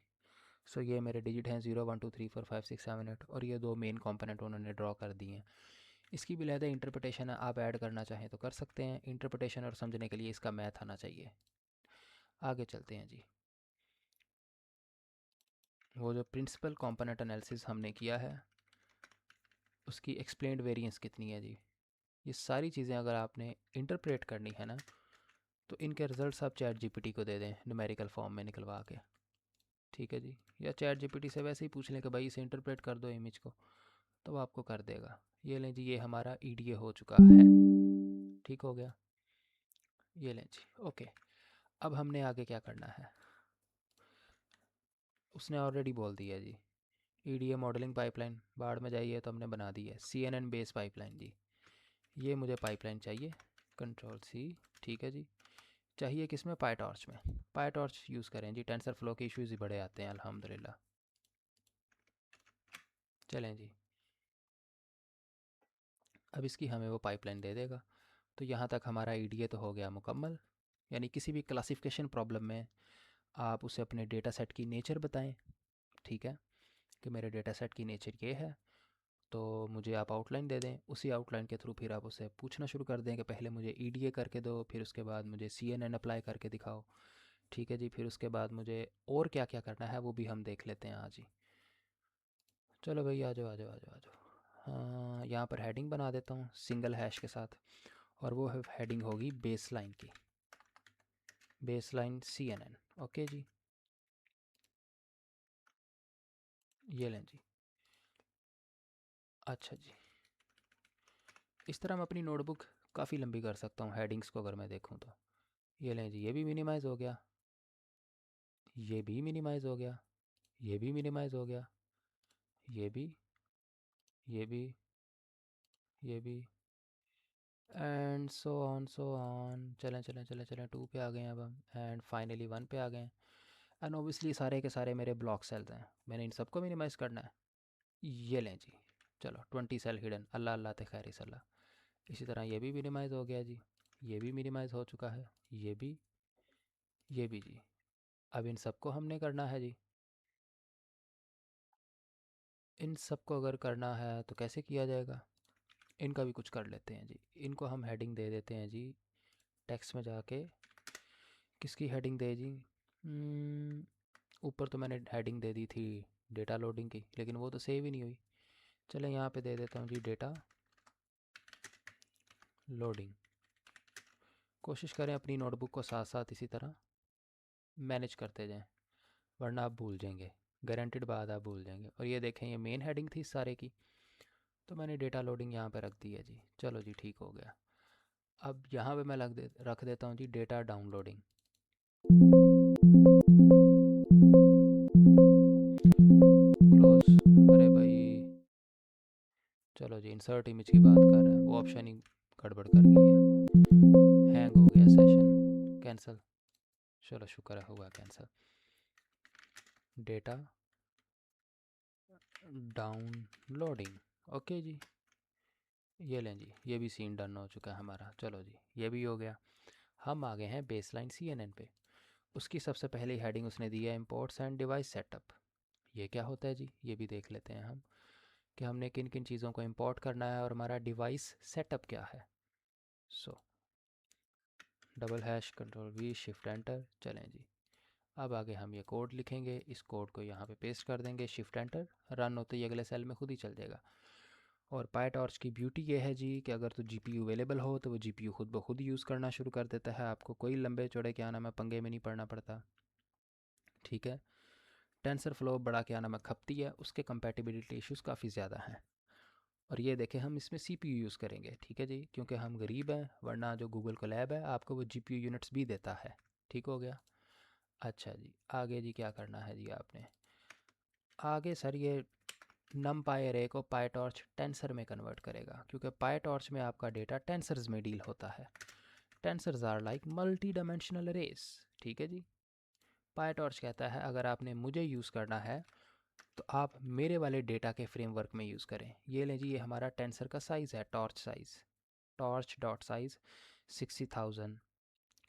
सो ये मेरे डिजिट हैं 0 1 2 3 4 5 6 7 8, और ये 2 मेन कंपोनेंट उन्होंने ड्रॉ कर दिए हैं। इसकी भी लहदा इंटरप्रिटेशन है, आप ऐड करना चाहें तो कर सकते हैं। इंटरप्रिटेशन और समझने के लिए इसका मैथ आना चाहिए। आगे चलते हैं जी। वो जो प्रिंसिपल कंपोनेंट एनालिसिस हमने किया है उसकी एक्सप्लेन्ड वेरिएंस कितनी है जी, ये सारी चीज़ें अगर आपने इंटरप्रेट करनी है ना, तो इनके रिजल्ट्स आप चैट जीपीटी को दे दें न्यूमेरिकल फॉर्म में निकलवा के। ठीक है जी। या चैट जीपीटी से वैसे ही पूछ लें कि भाई इसे इंटरप्रेट कर दो इमेज को, तो वो आपको कर देगा। ये लें जी, ये हमारा ईडीए हो चुका है। ठीक हो गया। ये लें जी। ओके, अब हमने आगे क्या करना है, उसने ऑलरेडी बोल दिया जी। ईडीए मॉडलिंग पाइपलाइन बाढ़ में जाइए, तो हमने बना दी है। CNN बेस पाइपलाइन जी, ये मुझे पाइपलाइन चाहिए, कंट्रोल सी। ठीक है जी। चाहिए किस में, पाई टॉर्च में। पाई टॉर्च यूज़ करें जी, टेंसर फ्लो के इश्यूज़ ही बड़े आते हैं अल्हम्दुलिल्लाह। चलें जी, अब इसकी हमें वो पाइपलाइन दे देगा। तो यहाँ तक हमारा ईडीए तो हो गया मुकम्मल। यानी किसी भी क्लासिफिकेशन प्रॉब्लम में आप उसे अपने डेटा सेट की नेचर बताएं। ठीक है, कि मेरे डेटा सेट की नेचर ये है, तो मुझे आप आउटलाइन दे दें। उसी आउटलाइन के थ्रू फिर आप उसे पूछना शुरू कर दें कि पहले मुझे ईडीए करके दो, फिर उसके बाद मुझे CNN अप्लाई करके दिखाओ। ठीक है जी। फिर उसके बाद मुझे और क्या क्या करना है वो भी हम देख लेते हैं आज ही। चलो भाई, आ जाओ आ जाओ आ जाओ आ जाओ। हाँ, यहाँ पर हेडिंग बना देता हूँ सिंगल हैश के साथ, और वो हेडिंग होगी बेसलाइन की, बेसलाइन CNN। ओके जी, ये लें जी। अच्छा जी, इस तरह हम अपनी नोटबुक काफ़ी लंबी कर सकता हूँ हेडिंग्स को अगर मैं देखूँ तो। ये लें जी, ये भी मिनिमाइज़ हो गया, ये भी मिनिमाइज़ हो गया, ये भी मिनिमाइज़ हो गया, ये भी, ये भी, ये भी, एंड सो ऑन। चलें चलें चलें चलें, 2 पे आ गए हैं अब हम, एंड फाइनली 1 पे आ गए हैं। एंड ओबियसली सारे के सारे मेरे ब्लॉक सेल्स हैं, मैंने इन सबको मिनिमाइज़ करना है। ये लें जी, चलो 20 सेल हिडन, अल्लाह अल्लाह ते खैर सल्ला। इसी तरह ये भी मिनिमाइज़ हो गया जी, ये भी मिनिमाइज़ हो चुका है, ये भी, ये भी जी। अब इन सबको हमने करना है जी। इन सबको अगर करना है तो कैसे किया जाएगा, इनका भी कुछ कर लेते हैं जी। इनको हम हेडिंग दे देते हैं जी, टेक्स्ट में जाके किसकी हेडिंग दे जी। ऊपर तो मैंने हेडिंग दे दी थी डेटा लोडिंग की, लेकिन वो तो सेव ही नहीं हुई। चलें यहाँ पे दे देता हूँ जी डेटा लोडिंग। कोशिश करें अपनी नोटबुक को साथ साथ इसी तरह मैनेज करते जाएं, वरना आप भूल जाएंगे, गारंटेड बात आप भूल जाएंगे। और ये देखें, ये मेन हेडिंग थी इस सारे की, तो मैंने डेटा लोडिंग यहाँ पे रख दी है जी। चलो जी, ठीक हो गया। अब यहाँ पे मैं रख देता हूँ जी डेटा डाउनलोडिंग। क्लोज। अरे भाई, चलो जी, इंसर्ट इमेज की बात कर रहा है, वो ऑप्शन ही गड़बड़ कर गई है, हैंग हो गया सेशन, कैंसिल। चलो शुक्र है हुआ कैंसिल। डेटा डाउनलोडिंग, ओके जी। ये लें जी, ये भी सीन डन हो चुका है हमारा। चलो जी, ये भी हो गया। हम आ गए हैं बेसलाइन CNN पे। उसकी सबसे पहली हेडिंग उसने दी है इंपोर्ट्स एंड डिवाइस सेटअप। ये क्या होता है जी, ये भी देख लेते हैं हम कि हमने किन किन चीज़ों को इंपोर्ट करना है और हमारा डिवाइस सेटअप क्या है। सो $#Ctrl+V शिफ्ट एंटर। चलें जी, अब आगे हम ये कोड लिखेंगे, इस कोड को यहाँ पे पेस्ट कर देंगे, शिफ्ट एंटर। रन होते ही अगले सेल में खुद ही चल जाएगा। और पाई टॉर्च की ब्यूटी ये है जी कि अगर तो GPU अवेलेबल हो तो वो GPU खुद ब खुद यूज़ करना शुरू कर देता है, आपको कोई लंबे चौड़े क्या नाम है पंगे में नहीं पड़ना पड़ता। ठीक है। टेंसर फ्लो बड़ा क्या नाम है खपती है, उसके कंपैटिबिलिटी इश्यूज़ काफ़ी ज़्यादा हैं। और ये देखें, हम इसमें CPU यूज़ करेंगे, ठीक है जी, क्योंकि हम गरीब हैं, वरना जो गूगल को लैब है आपको वो GPU यूनिट्स भी देता है। ठीक हो गया। अच्छा जी, आगे जी क्या करना है जी आपने, आगे सर ये नम पाई अरे को पाई टॉर्च टेंसर में कन्वर्ट करेगा, क्योंकि पाई टॉर्च में आपका डेटा टेंसर्स में डील होता है। Tensors are like multi dimensional arrays. ठीक है जी। पाई टॉर्च कहता है अगर आपने मुझे यूज़ करना है तो आप मेरे वाले डेटा के फ्रेमवर्क में यूज़ करें। ये लें जी, ये हमारा टेंसर का साइज़ है, torch size, torch dot size 60,000।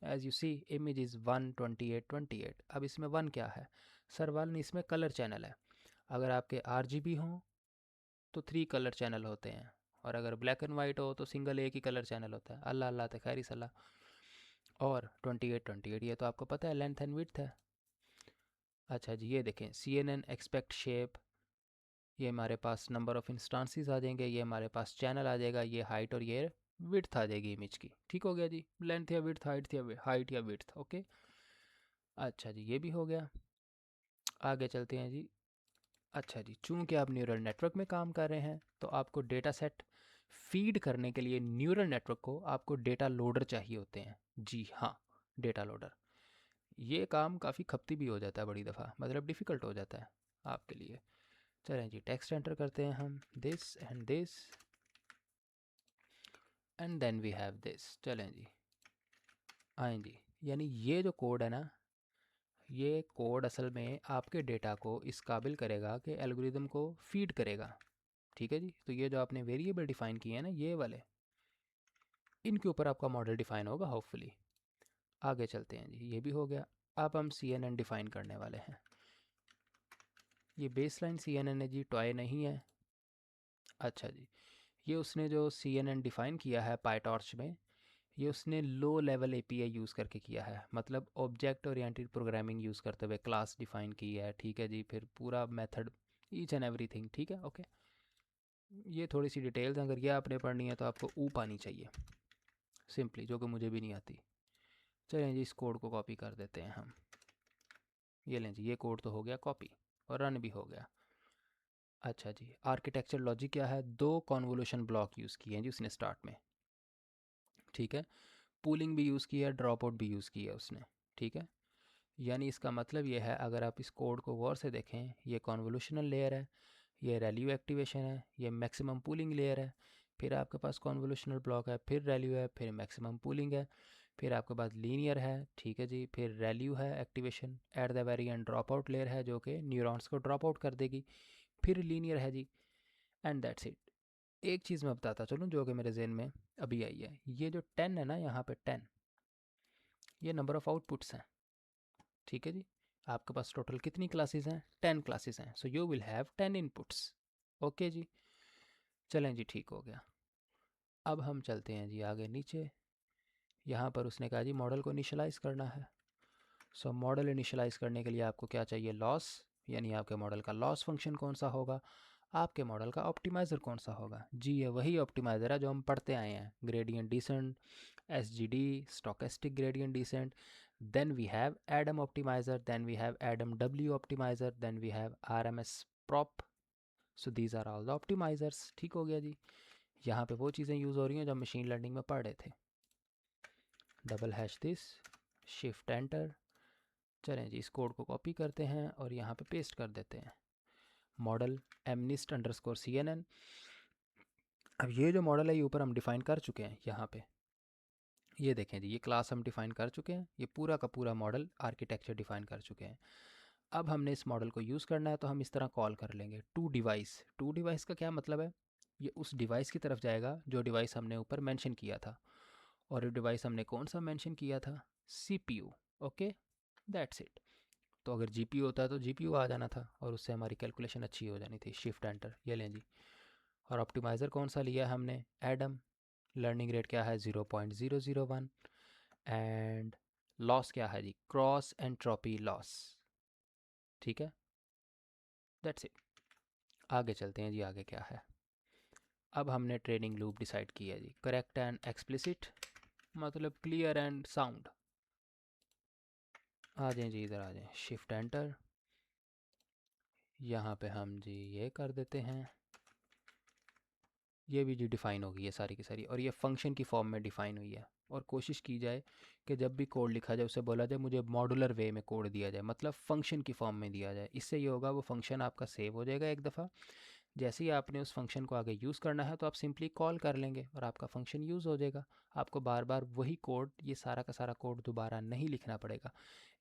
As you see image is 12828। अब इसमें 1 क्या है सर, 1 इसमें कलर चैनल है। अगर आपके RGB हों तो 3 कलर चैनल होते हैं, और अगर ब्लैक एंड वाइट हो तो सिंगल एक ही कलर चैनल होता है। अल्लाह अल्लाह ते खैरी सलाह। और 2828 ये तो आपको पता है लेंथ एंड विड्थ है। अच्छा जी, ये देखें CNN एक्सपेक्ट शेप, ये हमारे पास नंबर ऑफ़ इंस्टांसेस आ जाएंगे, ये हमारे पास चैनल आ जाएगा, ये हाइट और ये विड्थ आ जाएगी इमेज की। ठीक हो गया जी, लेंथ या विड्थ, हाइट या विड्थ, ओके। अच्छा जी, ये भी हो गया। आगे चलते हैं जी। अच्छा जी, चूंकि आप न्यूरल नेटवर्क में काम कर रहे हैं तो आपको डेटा सेट फीड करने के लिए न्यूरल नेटवर्क को आपको डेटा लोडर चाहिए होते हैं। जी हाँ, डेटा लोडर। ये काम काफ़ी खपती भी हो जाता है बड़ी दफ़ा, मतलब डिफ़िकल्ट हो जाता है आपके लिए। चलें जी, टेक्स्ट एंटर करते हैं हम, this and then we have this. चलें जी, आएँ जी। यानी ये जो कोड है ना, ये कोड असल में आपके डेटा को इस काबिल करेगा कि एल्गोरिदम को फीड करेगा। ठीक है जी। तो ये जो आपने वेरिएबल डिफ़ाइन किए हैं ना, ये वाले, इनके ऊपर आपका मॉडल डिफ़ाइन होगा होपफुली। आगे चलते हैं जी, ये भी हो गया। अब हम CNN डिफ़ाइन करने वाले हैं। ये बेसलाइन CNN है जी, टॉय नहीं है। अच्छा जी, ये उसने जो CNN डिफ़ाइन किया है पाईटॉर्च में, ये उसने लो लेवल API यूज़ करके किया है, मतलब ऑब्जेक्ट ओरिएंटेड प्रोग्रामिंग यूज़ करते हुए क्लास डिफ़ाइन की है। ठीक है जी, फिर पूरा मेथड, ईच एंड एवरीथिंग। ठीक है, ओके। ये थोड़ी सी डिटेल्स अगर ये आपने पढ़नी है तो आपको ऊप आनी चाहिए सिंपली, जो कि मुझे भी नहीं आती। चलें जी, इस कोड को कॉपी कर देते हैं हम। ये लें जी, ये कोड तो हो गया कॉपी और रन भी हो गया। अच्छा जी, आर्किटेक्चर लॉजिक क्या है, 2 कॉन्वोल्यूशन ब्लॉक यूज़ किए हैं जी उसने स्टार्ट में। ठीक है, पूलिंग भी यूज़ किया, ड्रॉप आउट भी यूज़ किया उसने, ठीक है। यानी इसका मतलब ये है, अगर आप इस कोड को गौर से देखें, ये कॉन्वोल्यूशनल लेयर है, ये रैल्यू एक्टिवेशन है, ये मैक्सिमम पूलिंग लेयर है, फिर आपके पास कॉन्वोल्यूशनल ब्लॉक है, फिर रैल्यू है, फिर मैक्सिमम पूलिंग है, फिर आपके पास लीनियर है, ठीक है जी, फिर रैल्यू है activation, at the very and drop out layer है जो कि न्यूरॉन्स को ड्रॉप आउट कर देगी, फिर लीनियर है जी, एंड दैट्स इट। एक चीज़ मैं बताता चलूँ जो कि मेरे जहन में अभी आई है, ये जो 10 है ना, यहाँ पे 10, ये नंबर ऑफ़ आउटपुट्स हैं, ठीक है जी। आपके पास टोटल कितनी क्लासेस हैं? 10 क्लासेस हैं, so you will have 10 inputs. Okay जी, चलें जी, ठीक हो गया। अब हम चलते हैं जी आगे नीचे। यहाँ पर उसने कहा जी मॉडल को इनिशियलाइज़ करना है। सो मॉडल इनिशियलाइज़ करने के लिए आपको क्या चाहिए? लॉस, यानी आपके मॉडल का लॉस फंक्शन कौन सा होगा, आपके मॉडल का ऑप्टिमाइज़र कौन सा होगा। जी ये वही ऑप्टिमाइज़र है जो हम पढ़ते आए हैं, gradient descent, SGD, stochastic gradient descent, then we have Adam optimizer, then we have Adam W optimizer, then we have RMS prop, so these are all the optimizers। ठीक हो गया जी। यहाँ पे वो चीज़ें यूज़ हो रही हैं जो मशीन लर्निंग में पढ़ रहे थे। Double hash this, shift enter. चलें जी, इस कोड को कॉपी करते हैं और यहाँ पे पेस्ट कर देते हैं, मॉडल mnist अंडरस्कोर CNN। अब ये जो मॉडल है ये ऊपर हम डिफ़ाइन कर चुके हैं, यहाँ पे ये देखें जी, ये क्लास हम डिफ़ाइन कर चुके हैं, ये पूरा का पूरा मॉडल आर्किटेक्चर डिफ़ाइन कर चुके हैं। अब हमने इस मॉडल को यूज़ करना है तो हम इस तरह कॉल कर लेंगे टू डिवाइस। टू डिवाइस का क्या मतलब है? ये उस डिवाइस की तरफ जाएगा जो डिवाइस हमने ऊपर मेंशन किया था, और ये डिवाइस हमने कौन सा मेंशन किया था? CPU। Okay, that's it. तो अगर GPU होता है तो GPU आ जाना था और उससे हमारी कैलकुलेशन अच्छी हो जानी थी। शिफ्ट एंटर, ये लें जी। और ऑप्टिमाइज़र कौन सा लिया है हमने? एडम। लर्निंग रेट क्या है? 0.001। एंड लॉस क्या है जी? क्रॉस एंट्रोपी लॉस, ठीक है, दैट्स इट। आगे चलते हैं जी, आगे क्या है। अब हमने ट्रेनिंग लूप डिसाइड किया जी, करेक्ट एंड एक्सप्लिसिट, मतलब क्लियर एंड साउंड। आ जाएं जी, इधर आ जाएं, शिफ्ट एंटर। यहाँ पे हम जी ये कर देते हैं, ये भी जी डिफ़ाइन होगी ये सारी की सारी, और ये फंक्शन की फॉर्म में डिफ़ाइन हुई है। और कोशिश की जाए कि जब भी कोड लिखा जाए उसे बोला जाए मुझे मॉडुलर वे में कोड दिया जाए, मतलब फंक्शन की फॉर्म में दिया जाए। इससे ये होगा, वो फंक्शन आपका सेव हो जाएगा एक दफ़ा, जैसे ही आपने उस फंक्शन को आगे यूज़ करना है तो आप सिंपली कॉल कर लेंगे और आपका फंक्शन यूज़ हो जाएगा। आपको बार बार वही कोड, ये सारा का सारा कोड दोबारा नहीं लिखना पड़ेगा।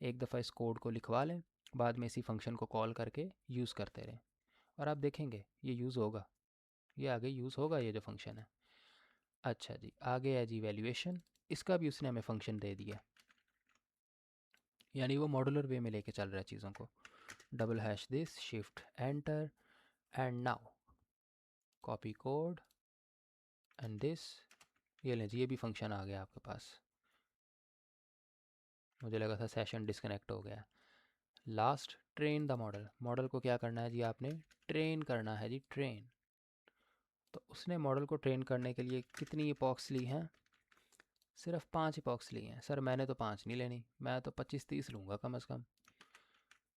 एक दफ़ा इस कोड को लिखवा लें, बाद में इसी फंक्शन को कॉल करके यूज़ करते रहें, और आप देखेंगे ये यूज़ होगा, ये आगे यूज़ होगा ये जो फंक्शन है। अच्छा जी, आगे है जी वैल्यूएशन। इसका भी उसने हमें फंक्शन दे दिया, यानी वो मॉडुलर वे में लेके चल रहा है चीज़ों को। Double hash this, shift enter, and now copy code and this. ये लें जी, ये भी फंक्शन आ गया आपके पास। मुझे लगा था सेशन डिस्कनेक्ट हो गया। Last, train the model. Model को क्या करना है जी? आपने ट्रेन करना है जी, ट्रेन। तो उसने मॉडल को ट्रेन करने के लिए कितनी इपॉक्स ली हैं? सिर्फ 5 इपॉक्स ली हैं। सर मैंने तो 5 नहीं लेनी, मैं तो 25-30 लूँगा कम से कम।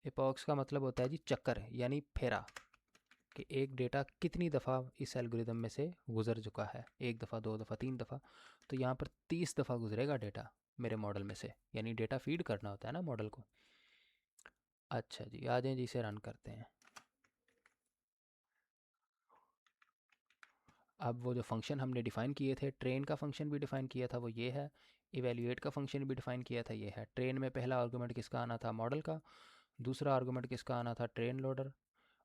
इपॉक्स का मतलब होता है जी चक्कर, यानी फेरा, कि एक डेटा कितनी दफ़ा इस एल्गोरिदम में से गुजर चुका है। एक दफ़ा, 2 दफ़ा, 3 दफ़ा। तो यहाँ पर 30 दफ़ा गुजरेगा डेटा मेरे मॉडल में से, यानी डेटा फीड करना होता है ना मॉडल को। अच्छा जी, आ जाएं जी, इसे रन करते हैं। अब वो जो फंक्शन हमने डिफ़ाइन किए थे, ट्रेन का फंक्शन भी डिफ़ाइन किया था, वो ये है। इवेल्यूएट का फंक्शन भी डिफ़ाइन किया था, ये है। ट्रेन में पहला आर्गूमेंट किसका आना था? मॉडल का। दूसरा आर्गूमेंट किसका आना था? Train loader.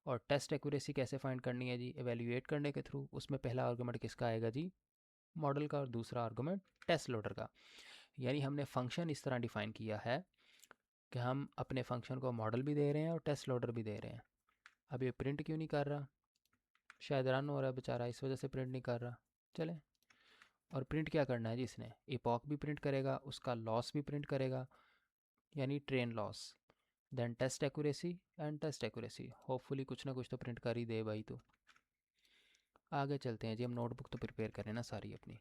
और टेस्ट एक्यूरेसी कैसे फाइंड करनी है जी? इवेल्यूएट करने के थ्रू। उसमें पहला आर्गूमेंट किसका आएगा जी? मॉडल का, और दूसरा आर्गूमेंट टेस्ट लोडर का। यानी हमने फंक्शन इस तरह डिफ़ाइन किया है कि हम अपने फंक्शन को मॉडल भी दे रहे हैं और टेस्ट लोडर भी दे रहे हैं। अब ये प्रिंट क्यों नहीं कर रहा? शायद रन हो रहा है बेचारा, इस वजह से प्रिंट नहीं कर रहा। चलें, और प्रिंट क्या करना है जी इसने? इपॉक भी प्रिंट करेगा, उसका लॉस भी प्रिंट करेगा, यानी train loss. Then test accuracy and test accuracy, hopefully कुछ ना कुछ तो प्रिंट कर ही दे भाई। तो आगे चलते हैं जी, हम नोटबुक तो प्रिपेयर करें ना सारी अपनी।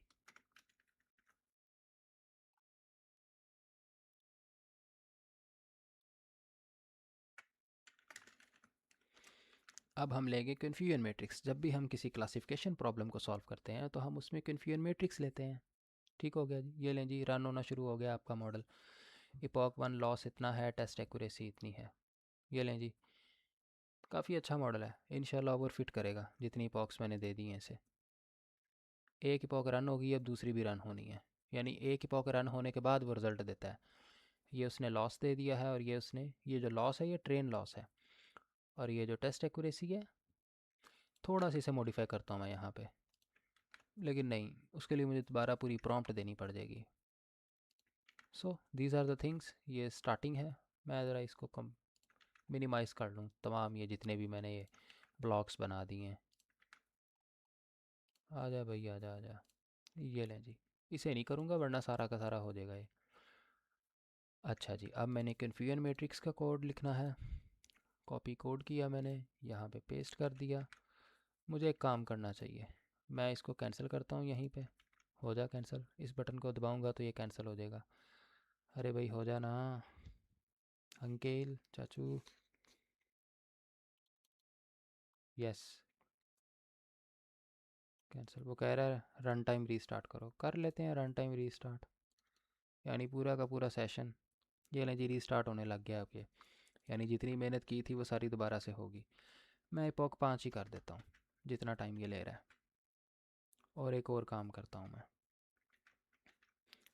अब हम लेंगे कन्फ्यूजन मैट्रिक्स। जब भी हम किसी क्लासिफिकेशन प्रॉब्लम को सॉल्व करते हैं तो हम उसमें कन्फ्यूजन मैट्रिक्स लेते हैं। ठीक हो गया जी, ये लें जी, रन होना शुरू हो गया आपका मॉडल। इपॉक 1 लॉस इतना है, टेस्ट एक्यूरेसी इतनी है। ये लें जी, काफ़ी अच्छा मॉडल है, इंशाल्लाह ओवर फिट करेगा जितनी इपॉक्स मैंने दे दी हैं इसे। एक इपॉक रन होगी, अब दूसरी भी रन होनी है, यानी एक इपॉक रन होने के बाद वो रिज़ल्ट देता है। ये उसने लॉस दे दिया है, और ये जो लॉस है ये ट्रेन लॉस है, और ये जो टेस्ट एक्यूरेसी है थोड़ा सा इसे मॉडिफाई करता हूँ मैं यहाँ पे, लेकिन नहीं, उसके लिए मुझे दोबारा पूरी प्रॉम्प्ट देनी पड़ जाएगी। So these are the things, ये स्टार्टिंग है। मैं ज़रा इसको कम मिनिमाइज़ कर लूँ, तमाम ये जितने भी मैंने ये ब्लॉक्स बना दिए हैं। आ जा भाई, आ जा, आ जा। ये लें जी, इसे नहीं करूँगा वरना सारा का सारा हो जाएगा ये। अच्छा जी, अब मैंने कन्फ्यूजन मैट्रिक्स का कोड लिखना है। कॉपी कोड किया मैंने, यहाँ पे पेस्ट कर दिया। मुझे एक काम करना चाहिए, मैं इसको कैंसिल करता हूँ यहीं पे। हो जा कैंसिल, इस बटन को दबाऊंगा तो ये कैंसिल हो जाएगा। अरे भाई हो जा ना अंकेल चाचू। Yes, cancel. वो कह रहा है रन टाइम रीस्टार्ट करो, कर लेते हैं रन टाइम रीस्टार्ट, यानी पूरा का पूरा सेशन। ये लें जी, रीस्टार्ट होने लग गया अब ये, यानी जितनी मेहनत की थी वो सारी दोबारा से होगी। मैं इपॉक 5 ही कर देता हूँ, जितना टाइम ये ले रहा है। और एक और काम करता हूँ मैं,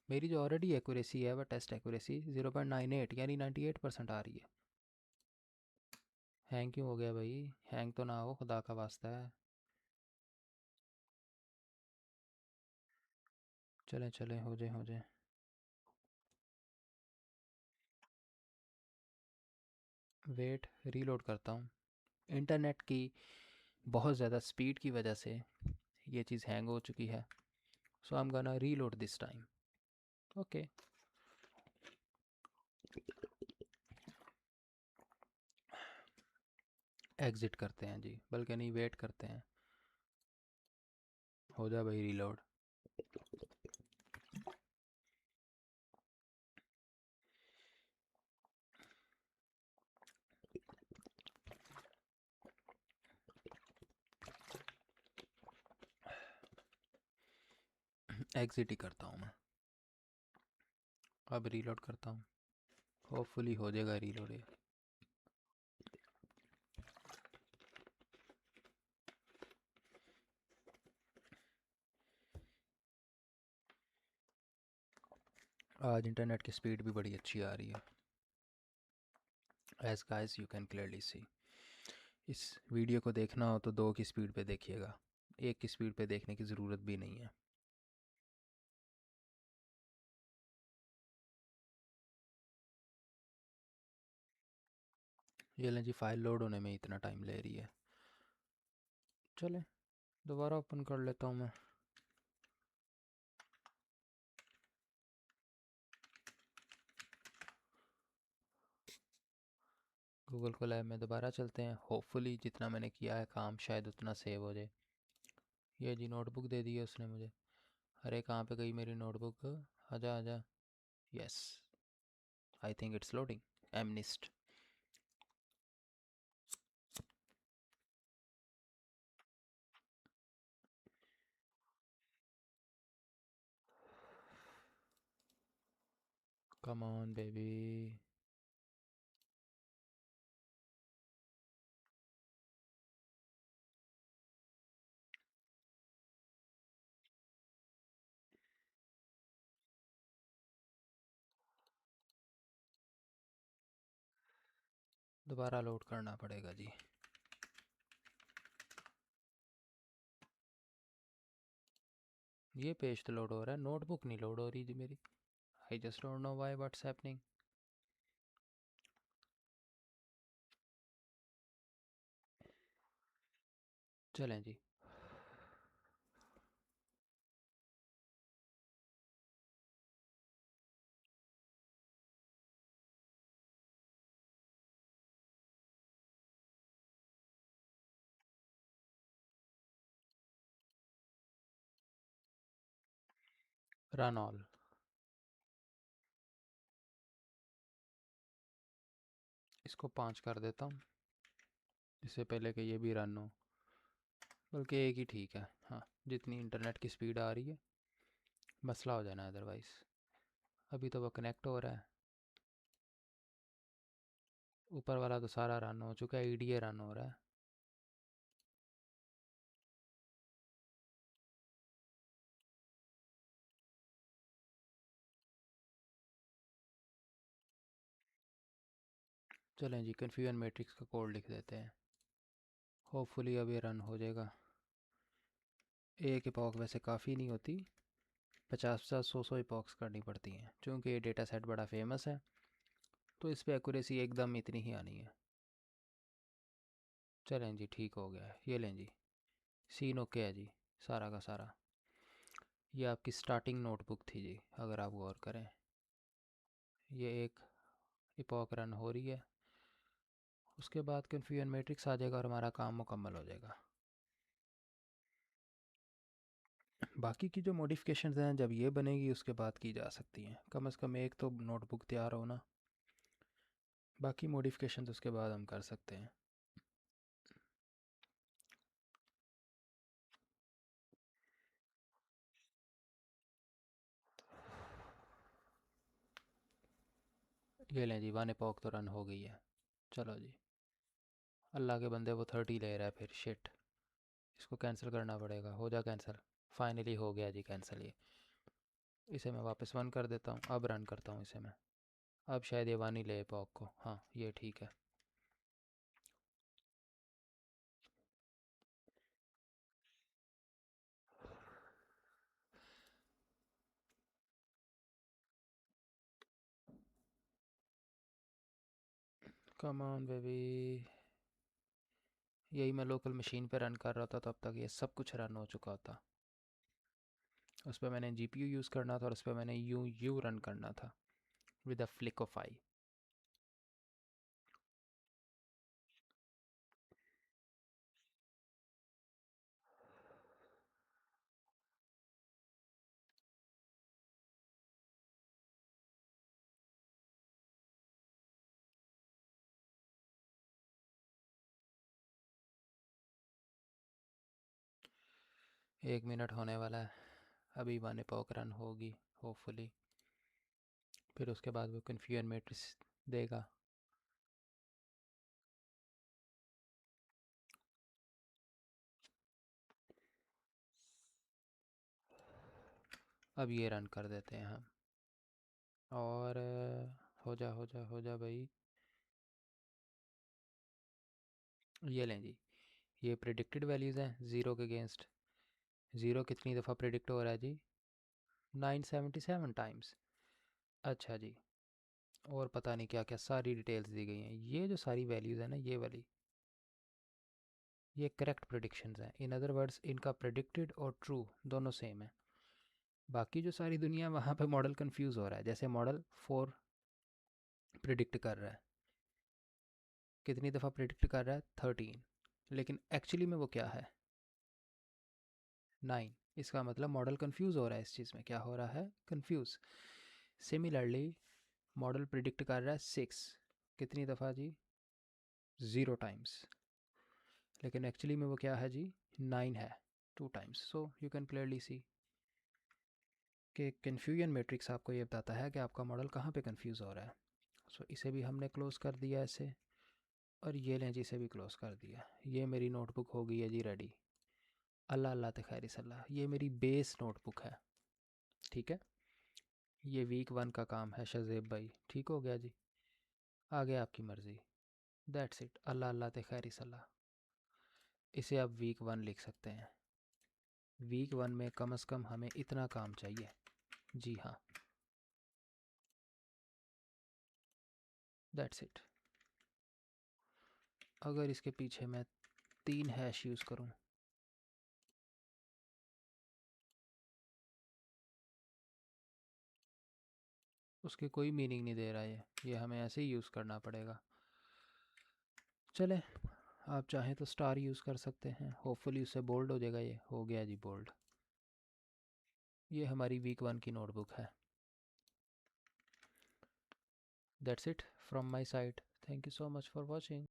मेरी जो ऑलरेडी एक्यूरेसी है वह टेस्ट एक्यूरेसी 0.98 यानी 98% आ रही है। हैंग क्यों हो गया भाई? हैंग तो ना हो, खुदा का वास्ता है। चलें चलें, हो जाए हो जाए। वेट, रीलोड करता हूँ। इंटरनेट की बहुत ज़्यादा स्पीड की वजह से ये चीज़ हैंग हो चुकी है, so I am gonna reload this time. Okay, exit करते हैं जी, बल्कि नहीं, वेट करते हैं। हो जा भाई रीलोड। एग्ज़िट ही करता हूँ मैं, अब रीलोड करता हूँ। होपफुली हो जाएगा रीलोड ये। आज इंटरनेट की स्पीड भी बड़ी अच्छी आ रही है, as guys you can clearly see. इस वीडियो को देखना हो तो 2 की स्पीड पे देखिएगा, 1 की स्पीड पे देखने की ज़रूरत भी नहीं है। ये लें जी, फाइल लोड होने में इतना टाइम ले रही है। चलें, दोबारा ओपन कर लेता हूँ मैं। गूगल को लैब में दोबारा चलते हैं, होपफुली जितना मैंने किया है काम शायद उतना सेव हो जाए। ये जी नोटबुक दे दी है उसने मुझे। अरे कहाँ पे गई मेरी नोटबुक? आजा आजा। Yes, I think it's loading. एमनिस्ट। Come on baby. दोबारा लोड करना पड़ेगा जी। ये पेज तो लोड हो रहा है, नोटबुक नहीं लोड हो रही जी मेरी। I just don't know why, what's happening. चलें जी, रन ऑल। इसको 5 कर देता हूँ, इससे पहले कि ये भी रन हो। बल्कि एक ही ठीक है, हाँ, जितनी इंटरनेट की स्पीड आ रही है मसला हो जाना अदरवाइज़। अभी तो वो कनेक्ट हो रहा है, ऊपर वाला तो सारा रन हो चुका है, ईडीए रन हो रहा है। चलें जी, कन्फ्यूजन मैट्रिक्स का कोड लिख देते हैं, होपफुली अब ये रन हो जाएगा। एक इपॉक वैसे काफ़ी नहीं होती, 50-50 100 इपॉक्स करनी पड़ती हैं, चूँकि ये डेटा सेट बड़ा फेमस है तो इस पर एक्यूरेसी एकदम इतनी ही आनी है। चलें जी, ठीक हो गया है। ये लें जी, सीन ओके है जी, सारा का सारा। ये आपकी स्टार्टिंग नोटबुक थी जी, अगर आप गौर करें। ये एक इपॉक रन हो रही है, उसके बाद कन्फ्यूजन मैट्रिक्स आ जाएगा और हमारा काम मुकम्मल हो जाएगा। बाकी की जो मॉडिफिकेशंस हैं जब ये बनेगी उसके बाद की जा सकती हैं, कम से कम एक तो नोटबुक तैयार होना, बाकी मॉडिफिकेशंस उसके बाद हम कर सकते हैं। ये लें जी, वन इपॉक तो रन हो गई है। चलो जी, अल्लाह के बंदे वो 30 ले रहा है, फिर शिट, इसको कैंसिल करना पड़ेगा। हो जा कैंसिल, फाइनली हो गया जी कैंसिल। ये इसे मैं वापस वन कर देता हूँ, अब रन करता हूँ इसे मैं। अब शायद ये वन ही ले इपॉक को, हाँ ये ठीक है। कम ऑन बेबी, यही मैं लोकल मशीन पे रन कर रहा था तब तक ये सब कुछ रन हो चुका था। उस पर मैंने जीपीयू यूज़ करना था और उस पर मैंने यू रन करना था विद अ फ्लिक ऑफ आई। एक मिनट होने वाला है, अभी वन एपॉक रन होगी होपफुली, फिर उसके बाद वो कन्फ्यूजन मैट्रिक्स देगा। अब ये रन कर देते हैं हम, और हो जा भाई। ये लें जी, ये प्रिडिक्टेड वैल्यूज़ हैं ज़ीरो के अगेंस्ट। ज़ीरो कितनी दफ़ा प्रिडिक्ट हो रहा है जी? 977 टाइम्स। अच्छा जी, और पता नहीं क्या क्या सारी डिटेल्स दी गई हैं। ये जो सारी वैल्यूज़ हैं ना, ये वाली, ये करेक्ट प्रिडिक्शंस हैं। इन अदर वर्ड्स इनका प्रिडिक्टेड और ट्रू दोनों सेम है। बाकी जो सारी दुनिया, वहाँ पे मॉडल कंफ्यूज हो रहा है। जैसे मॉडल 4 प्रिडिक्ट कर रहा है, कितनी दफ़ा प्रिडिक्ट कर रहा है? 13, लेकिन एक्चुअली में वो क्या है? 9। इसका मतलब मॉडल कंफ्यूज हो रहा है। इस चीज़ में क्या हो रहा है? कंफ्यूज। सिमिलरली मॉडल प्रिडिक्ट कर रहा है 6, कितनी दफ़ा जी? 0 टाइम्स, लेकिन एक्चुअली में वो क्या है जी? 9 है, 2 times. So you can clearly सी कि कन्फ्यूजन मैट्रिक्स आपको ये बताता है कि आपका मॉडल कहाँ पे कंफ्यूज हो रहा है। सो इसे भी हमने क्लोज कर दिया ऐसे, और ये लें जी, इसे भी क्लोज कर दिया। ये मेरी नोटबुक हो गई है जी रेडी। अल्लाह अल्लाह ते खैर सल्ला, ये मेरी बेस नोटबुक है। ठीक है, ये वीक 1 का काम है शजेब भाई, ठीक हो गया जी। आगे आपकी मर्ज़ी। दैट्स इट, अल्लाह अल्लाह ते खैर सल्ला। इसे आप वीक 1 लिख सकते हैं। वीक 1 में कम से कम हमें इतना काम चाहिए। जी हाँ, दैट्स इट। अगर इसके पीछे मैं 3 हैश यूज़ करूँ, उसकी कोई मीनिंग नहीं दे रहा है ये हमें ऐसे ही यूज़ करना पड़ेगा। चले, आप चाहें तो स्टार यूज़ कर सकते हैं, होपफुली उससे बोल्ड हो जाएगा। ये हो गया जी बोल्ड। ये हमारी वीक 1 की नोटबुक है। That's it from my side, thank you so much for watching.